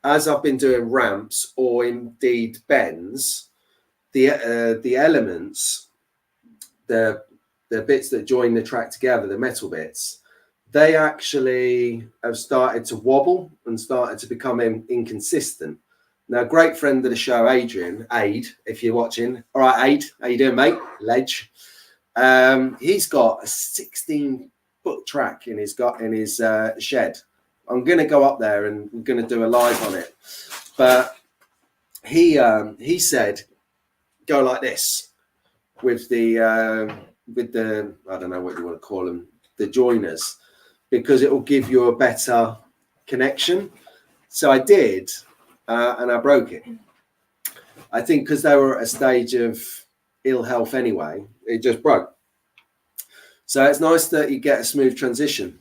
as I've been doing ramps or indeed bends, the elements, the bits that join the track together, the metal bits, they actually have started to wobble and started to become inconsistent. Now, great friend of the show, Adrian, Aid, if you're watching. All right, Aid, how you doing, mate? Ledge. He's got a 16-foot track in his shed. I'm going to go up there and we're going to do a live on it. But he said, go like this with the I don't know what you want to call them, the joiners, because it will give you a better connection. So I did. And I broke it. I think because they were at a stage of ill health anyway, it just broke. So it's nice that you get a smooth transition.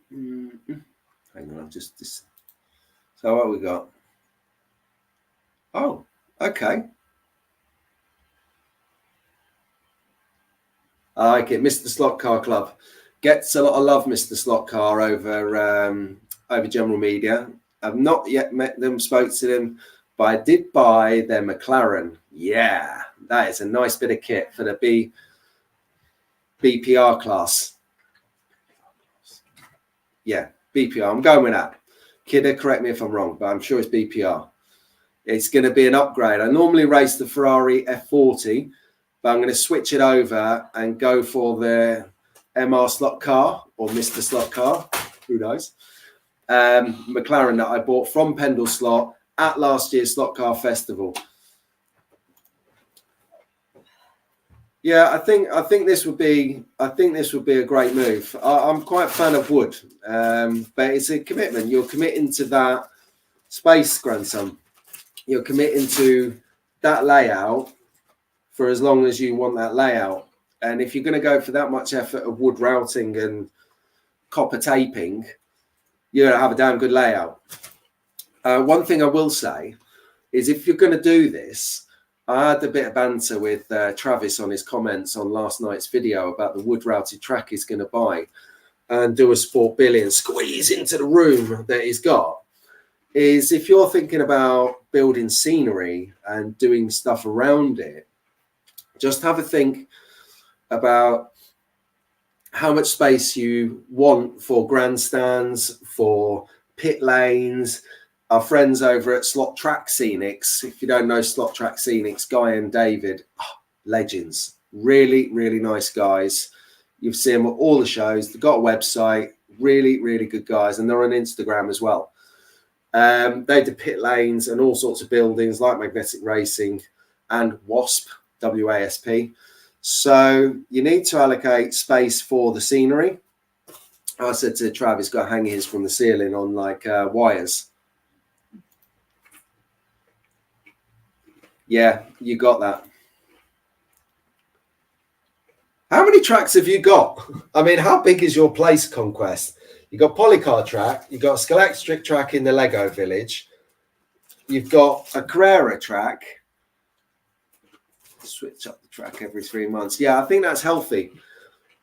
Hang on, just. So what we got? Oh, okay. I like it, Mr. Slot Car Club. Gets a lot of love, Mr. Slot Car, over general media. I've not yet met them, spoke to them, but I did buy their McLaren. Yeah, that is a nice bit of kit for the BPR class. Yeah, BPR. I'm going with that. Kidder, correct me if I'm wrong, but I'm sure it's BPR. It's going to be an upgrade. I normally race the Ferrari F40, but I'm going to switch it over and go for the MR Slot Car or Mr. Slot Car, who knows, McLaren that I bought from Pendle Slot at last year's Slot Car Festival. Yeah, I think this would be a great move. I'm quite a fan of wood, but it's a commitment. You're committing to that space, grandson. You're committing to that layout for as long as you want that layout. And if you're going to go for that much effort of wood routing and copper taping, you're going to have a damn good layout. One thing I will say is if you're going to do this, I had a bit of banter with Travis on his comments on last night's video about the wood routed track he's going to buy and do a Sport Billy and squeeze into the room that he's got. Is if you're thinking about building scenery and doing stuff around it, just have a think about how much space you want for grandstands, for pit lanes, our friends over at Slot Track Scenics. If you don't know Slot Track Scenics, Guy and David, legends, really, really nice guys. You've seen them at all the shows. They've got a website, really, really good guys, and they're on Instagram as well. They do pit lanes and all sorts of buildings like Magnetic Racing and WASP, W-A-S-P. So you need to allocate space for the scenery. I said to Travis, got to hang his from the ceiling on like wires. Yeah, you got that. How many tracks have you got? I mean, how big is your place, Conquest? You've got Polycar track, you've got a Scalextric track in the Lego Village, you've got a Carrera track. Switch up the track every 3 months. Yeah, I think that's healthy.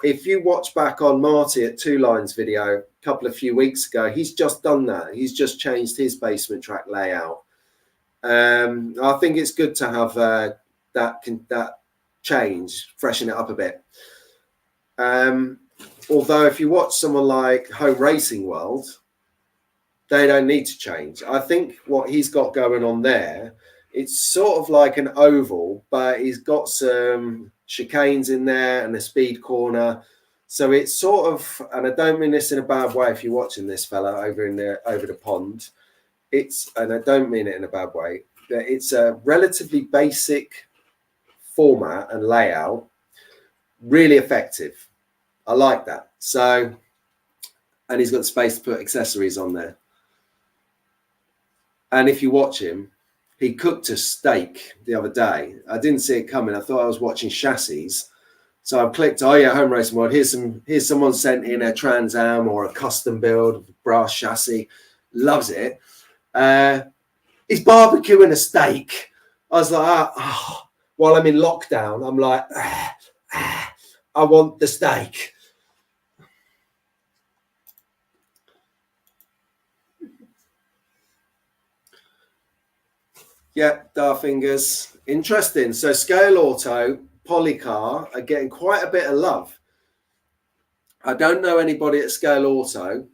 If you watch back on Marty at Two Lines video a few weeks ago, he's just done that. He's just changed his basement track layout. I think it's good to have that change, freshen it up a bit. Although if you watch someone like Home Racing World, they don't need to change. I think what he's got going on there, it's sort of like an oval, but he's got some chicanes in there and a speed corner. So it's sort of, and I don't mean this in a bad way if you're watching this fella over the pond. And I don't mean it in a bad way, but it's a relatively basic format and layout, really effective. I like that. So, and he's got space to put accessories on there. And if you watch him, he cooked a steak the other day. I didn't see it coming. I thought I was watching chassis. So I've clicked, oh yeah, Home Racing World. Here's someone sent in a Trans Am or a custom build brass chassis. Loves it. He's barbecuing a steak. I was like, while I'm in lockdown, I'm like, I want the steak. Yeah, Darfingers. Interesting. So Scale Auto, Polycar are getting quite a bit of love. I don't know anybody at Scale Auto,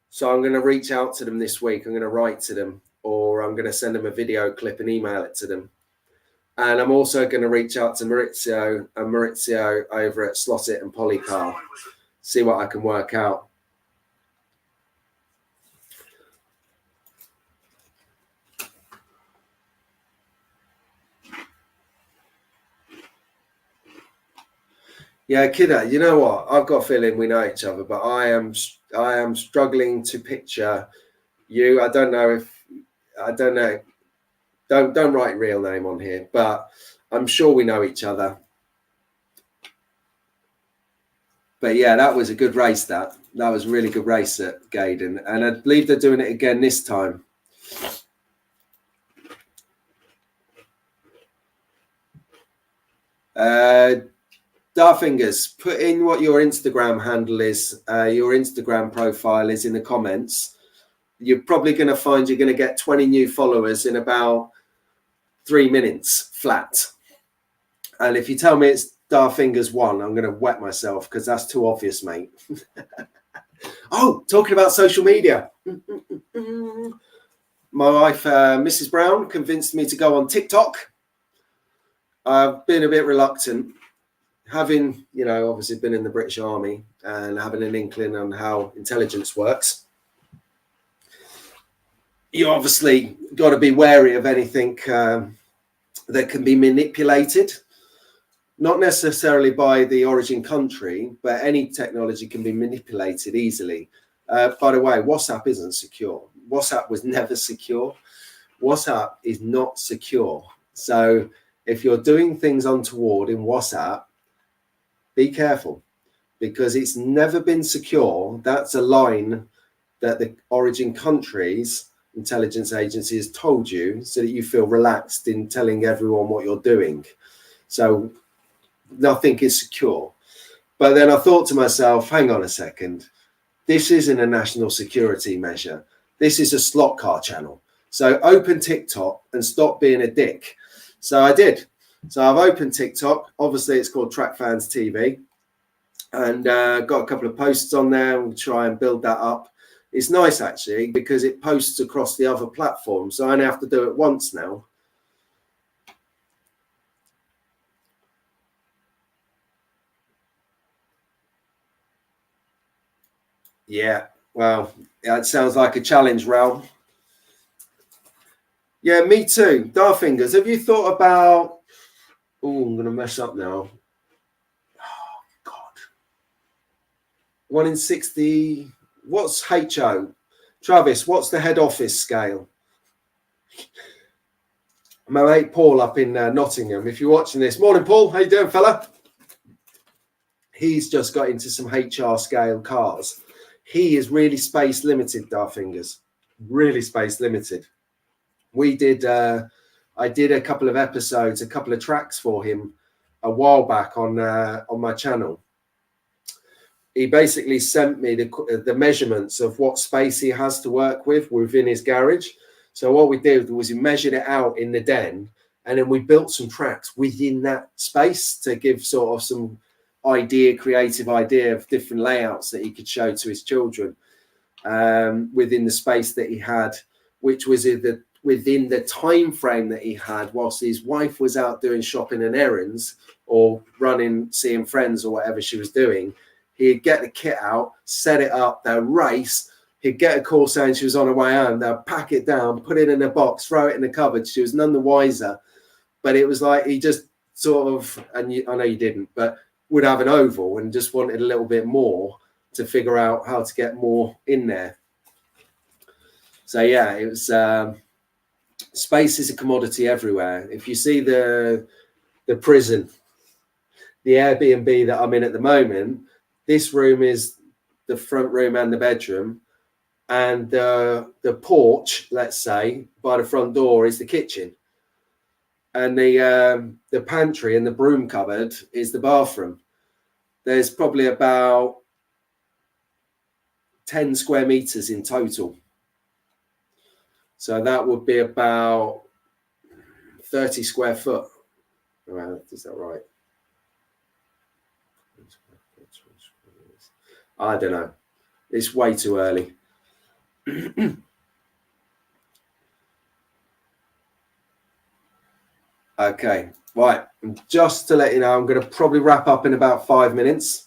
so I'm going to reach out to them this week. I'm going to write to them, or I'm going to send them a video clip and email it to them. And I'm also going to reach out to Maurizio over at Slot It and Polycar, see what I can work out. Yeah, Kidder, you know what? I've got a feeling we know each other, but I am struggling to picture you. I don't know. Don't write real name on here, but I'm sure we know each other. But yeah, that was a good race. That was a really good race at Gaydon, and I believe they're doing it again this time. Darfingers, put in what your Instagram handle is, your Instagram profile is in the comments. You're probably going to find you're going to get 20 new followers in about 3 minutes flat. And if you tell me it's Darfingers1, I'm going to wet myself because that's too obvious, mate. Oh, talking about social media. My wife, Mrs. Brown, convinced me to go on TikTok. I've been a bit reluctant. Having, obviously been in the British Army and having an inkling on how intelligence works, you obviously got to be wary of anything that can be manipulated, not necessarily by the origin country, but any technology can be manipulated easily. By the way, WhatsApp isn't secure. WhatsApp was never secure. WhatsApp is not secure. So if you're doing things untoward in WhatsApp, be careful, because it's never been secure. That's a line that the origin country's intelligence agency has told you so that you feel relaxed in telling everyone what you're doing. So nothing is secure. But then I thought to myself, hang on a second, this isn't a national security measure. This is a slot car channel. So open TikTok and stop being a dick. So I did. So I've opened TikTok. Obviously, it's called Track Fans TV. And got a couple of posts on there. We'll try and build that up. It's nice actually because it posts across the other platforms, so I only have to do it once now. Yeah, well, that sounds like a challenge, Raoul. Yeah, me too. Darfingers, have you thought about... Oh, I'm going to mess up now. Oh, God. 1 in 60... What's HO? Travis, what's the head office scale? My mate Paul up in Nottingham, if you're watching this. Morning, Paul. How you doing, fella? He's just got into some HR scale cars. He is really space limited, Darfingers. Really space limited. We did... I did a couple of episodes, a couple of tracks for him a while back on my channel. He basically sent me the measurements of what space he has to work with within his garage. So what we did was we measured it out in the den, and then we built some tracks within that space to give sort of some creative idea of different layouts that he could show to his children within the space that he had, which was within the time frame that he had whilst his wife was out doing shopping and errands or seeing friends or whatever she was doing. He'd get the kit out, set it up, they'd race. He'd get a call saying she was on her way home. They'd pack it down, put it in a box, throw it in the cupboard. She was none the wiser. But it was like he just sort of, I know you didn't, but would have an oval and just wanted a little bit more to figure out how to get more in there. So yeah, it was... space is a commodity everywhere. If you see the prison, the Airbnb that I'm in at the moment, this room is the front room and the bedroom, and the porch, let's say, by the front door is the kitchen, and the pantry and the broom cupboard is the bathroom. There's probably about 10 square meters in total. So that would be about 30 square foot. Is that right? I don't know. It's way too early. Okay, right. Just to let you know, I'm going to probably wrap up in about 5 minutes.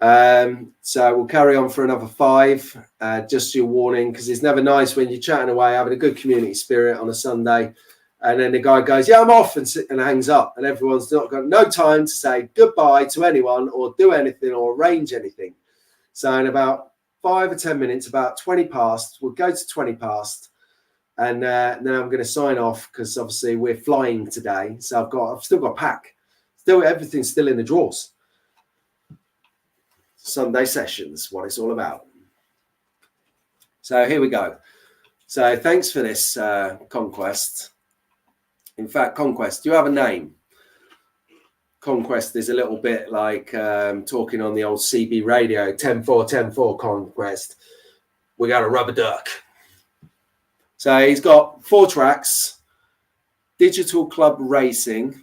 So we'll carry on for another 5, just your warning, because it's never nice when you're chatting away, having a good community spirit on a Sunday, and then the guy goes, yeah, I'm off, and hangs up, and everyone's not got no time to say goodbye to anyone or do anything or arrange anything. So in about 5 or 10 minutes, about 20 past, we'll go to 20 past, and then I'm going to sign off because obviously we're flying today, so I've still got a pack, everything's still in the drawers. Sunday sessions, what it's all about. So here we go. So thanks for this, Conquest. In fact, Conquest, do you have a name? Conquest is a little bit like talking on the old CB radio, 10-4, Conquest. We got a rubber duck. So he's got 4 tracks, Digital Club Racing,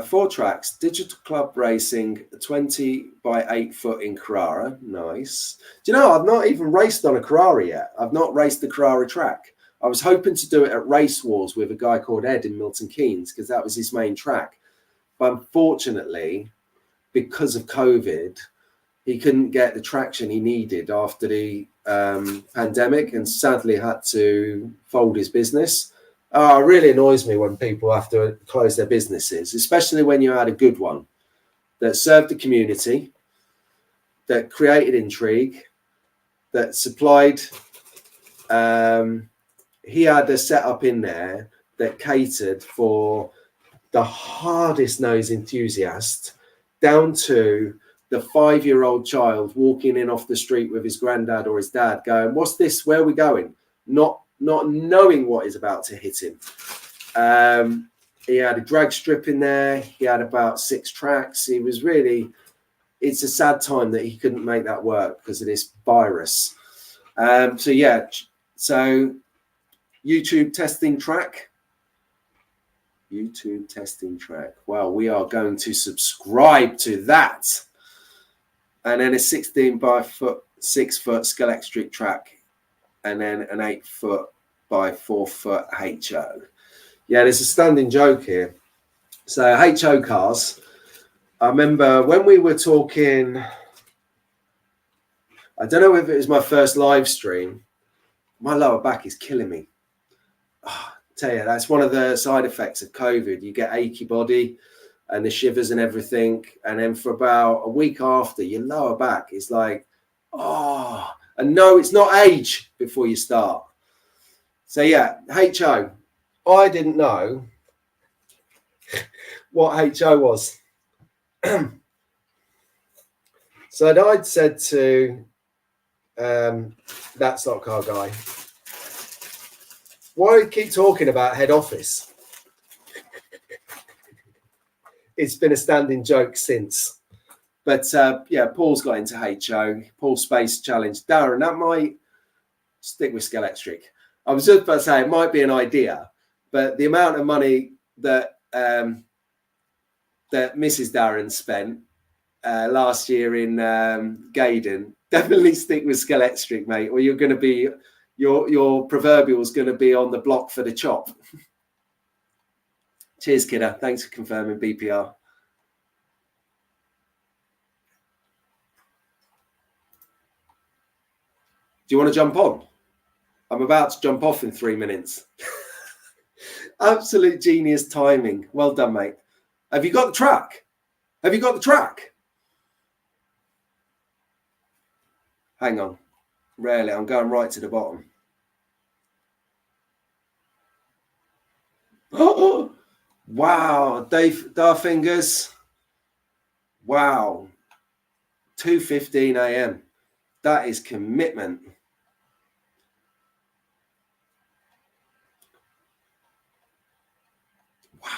4 tracks, Digital Club Racing, 20 by 8 foot in Carrara. Nice. Do you know, I've not even raced on a Carrara yet. I've not raced the Carrara track. I was hoping to do it at Race Wars with a guy called Ed in Milton Keynes because that was his main track. But unfortunately, because of COVID, he couldn't get the traction he needed after the pandemic and sadly had to fold his business. It really annoys me when people have to close their businesses, especially when you had a good one that served the community, that created intrigue, that supplied. He had a setup in there that catered for the hardest nosed enthusiast down to the 5-year-old child walking in off the street with his granddad or his dad going, what's this? Where are we going? Not knowing what is about to hit him. He had a drag strip in there. He had about 6 tracks. He was really, it's a sad time that he couldn't make that work because of this virus. So yeah, so YouTube testing track. YouTube testing track. Well, we are going to subscribe to that. and then a 16 by 6 foot Scalextric track, and then an 8 foot by 4 foot HO. Yeah, there's a standing joke here. So HO cars, I remember when we were talking, I don't know if it was my first live stream, my lower back is killing me. Oh, I tell you, that's one of the side effects of COVID. You get achy body and the shivers and everything. And then for about a week after, your lower back is like, oh, and no, it's not age before you start. So yeah, HO. I didn't know what HO was. So I'd said to that stock car guy, why do you keep talking about head office? It's been a standing joke since. But yeah, Paul's got into HO, Paul Space Challenge. Darren, that might stick with Scalextric. I was just about to say it might be an idea, but the amount of money that that Mrs. Darren spent last year in Gaydon, definitely stick with Scalextric, mate, or you're going to be, your proverbial is going to be on the block for the chop. Cheers, kidder. Thanks for confirming BPR. Do you want to jump on? I'm about to jump off in 3 minutes. Absolute genius timing. Well done, mate. Have you got the track? Have you got the track? Hang on. Rarely. I'm going right to the bottom. Oh, wow. Dave Darfingers. Wow. 2:15 a.m. That is commitment. Wow.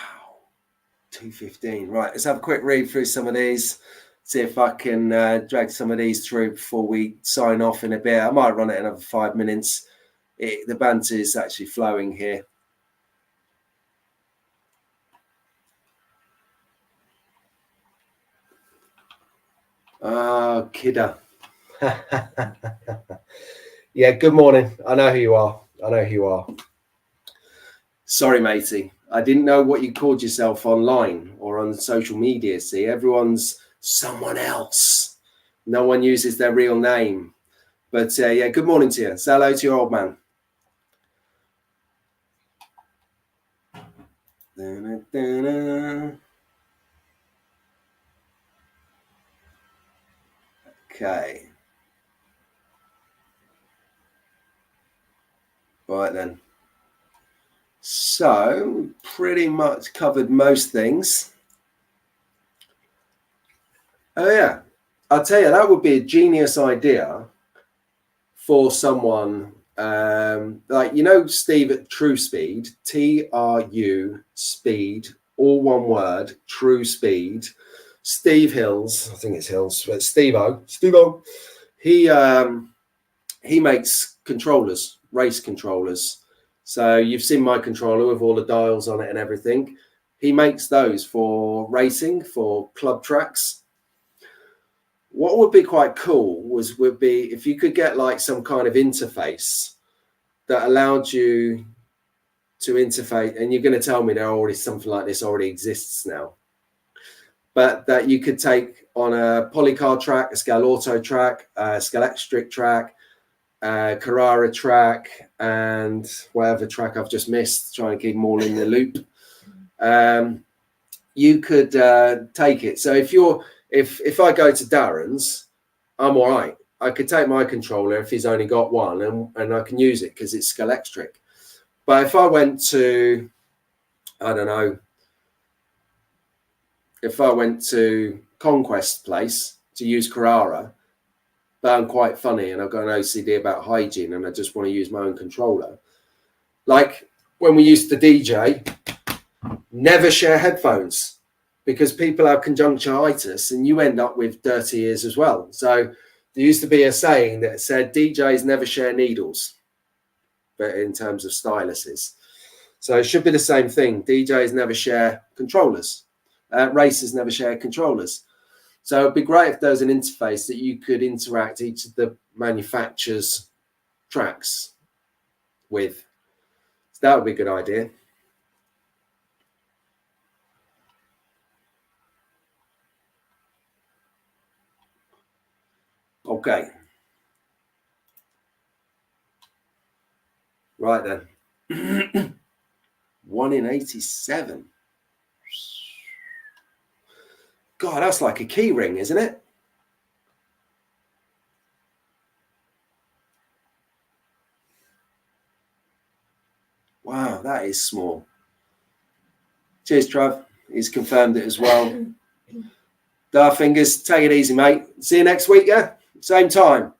2:15. Right. Let's have a quick read through some of these. See if I can drag some of these through before we sign off in a bit. I might run it another 5 minutes. The banter is actually flowing here. Oh, kidder. Yeah, good morning. I know who you are. I know who you are. Sorry, matey. I didn't know what you called yourself online or on social media. See, everyone's someone else. No one uses their real name. But yeah, good morning to you. Say hello to your old man. Okay. Right then. So pretty much covered most things. Oh yeah, I'll tell you, that would be a genius idea for someone like, you know, Steve at True Speed, TRU Speed, all one word, True Speed. Steve Hills, I think it's Hills, but Steve-O, he makes controllers, race controllers. So you've seen my controller with all the dials on it and everything. He makes those for racing, for club tracks. What would be quite cool would be if you could get like some kind of interface that allowed you to interface, and you're going to tell me there already something like this already exists now, but that you could take on a Polycar track, a Scale Auto track, a Scalextric track, Carrara track, and whatever track I've just missed, trying to keep them all in the loop. You could take it. So if I go to Darren's, I'm all right. I could take my controller if he's only got one, and I can use it because it's Scalextric. But if I went to, I don't know, if I went to Conquest Place to use Carrara, but I'm quite funny and I've got an OCD about hygiene and I just want to use my own controller. Like when we used to DJ, never share headphones because people have conjunctivitis and you end up with dirty ears as well. So there used to be a saying that said DJs never share needles, but in terms of styluses. So it should be the same thing. DJs never share controllers. Racers never share controllers. So it'd be great if there was an interface that you could interact each of the manufacturer's tracks with. So that would be a good idea. Okay. Right then. 1 in 87. God, that's like a key ring, isn't it? Wow, that is small. Cheers, Trav. He's confirmed it as well. Darfingers, take it easy, mate. See you next week, yeah? Same time.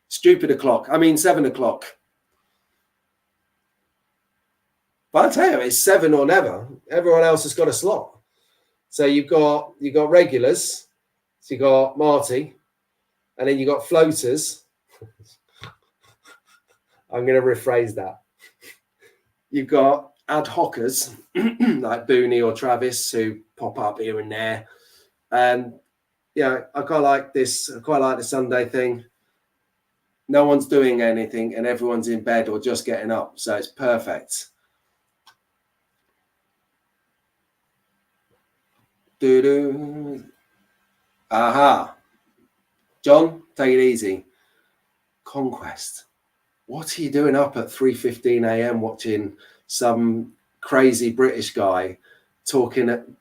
Stupid o'clock. I mean, 7 o'clock. But I tell you, it's 7 or never. Everyone else has got a slot. So you've got regulars. So you got Marty, and then you got floaters. I'm going to rephrase that. You've got ad hocers like Booney or Travis who pop up here and there. And yeah, I quite like this. I quite like the Sunday thing. No one's doing anything and everyone's in bed or just getting up. So it's perfect. Doo-doo. Aha. John, take it easy. Conquest. What are you doing up at 3:15 a.m. watching some crazy British guy talking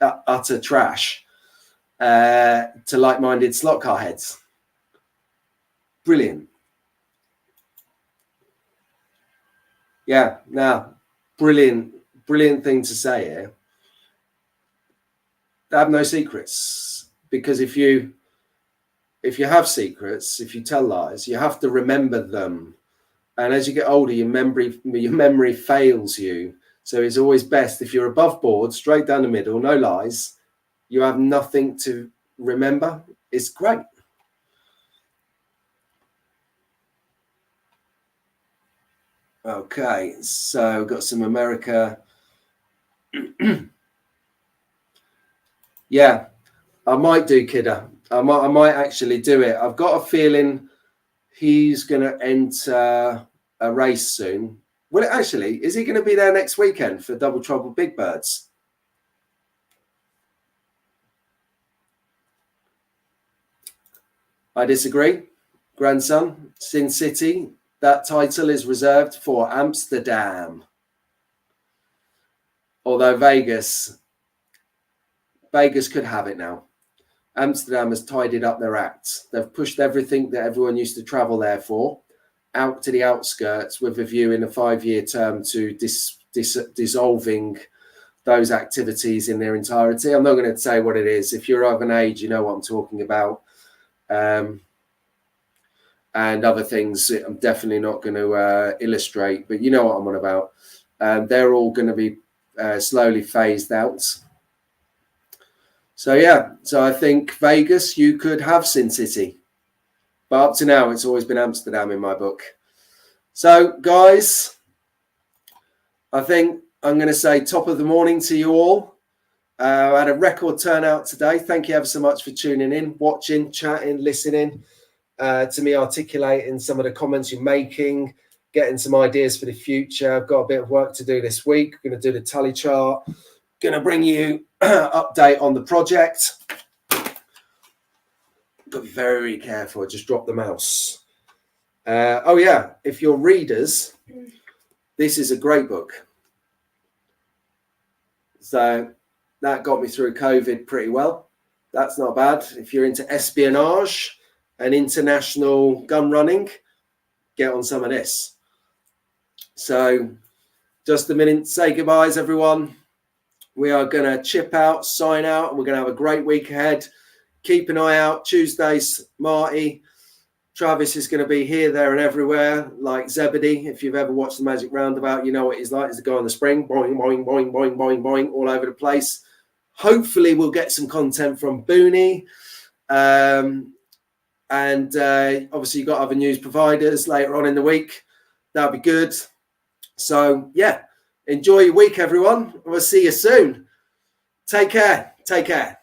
utter trash to like-minded slot car heads? Brilliant. Yeah, now, brilliant thing to say here. Have no secrets, because if you have secrets, if you tell lies, you have to remember them. And as you get older, your memory fails you. So it's always best if you're above board, straight down the middle, no lies, you have nothing to remember. It's great. Okay, so we've got some America. Yeah, I might do Kidder. I might actually do it. I've got a feeling he's going to enter a race soon. Well, actually, is he going to be there next weekend for Double Trouble Big Birds? I disagree. Grandson, Sin City, that title is reserved for Amsterdam. Although Vegas could have it now. Amsterdam has tidied up their act. They've pushed everything that everyone used to travel there for out to the outskirts with a view in a 5-year term to dissolving those activities in their entirety. I'm not going to say what it is. If you're of an age, you know what I'm talking about. And other things I'm definitely not going to illustrate, but you know what I'm on about. They're all going to be slowly phased out. So, yeah, so I think Vegas, you could have Sin City. But up to now, it's always been Amsterdam in my book. So, guys, I think I'm going to say top of the morning to you all. I had a record turnout today. Thank you ever so much for tuning in, watching, chatting, listening to me articulating some of the comments you're making, getting some ideas for the future. I've got a bit of work to do this week. I'm going to do the tally chart. Going to bring you update on the project. Got to be very careful. I just dropped the mouse. Oh yeah, if you're readers, this is a great book. So that got me through COVID pretty well. That's not bad. If you're into espionage and international gun running, get on some of this. So just a minute, say goodbyes, everyone. We are going to chip out, sign out, and we're going to have a great week ahead. Keep an eye out. Tuesdays, Marty. Travis is going to be here, there, and everywhere, like Zebedee. If you've ever watched the Magic Roundabout, you know what he's like. He's the guy on the spring. Boing, boing, boing, boing, boing, boing, all over the place. Hopefully, we'll get some content from Booney. And obviously, you've got other news providers later on in the week. That'll be good. So, yeah. Enjoy your week, everyone. We'll see you soon. Take care. Take care.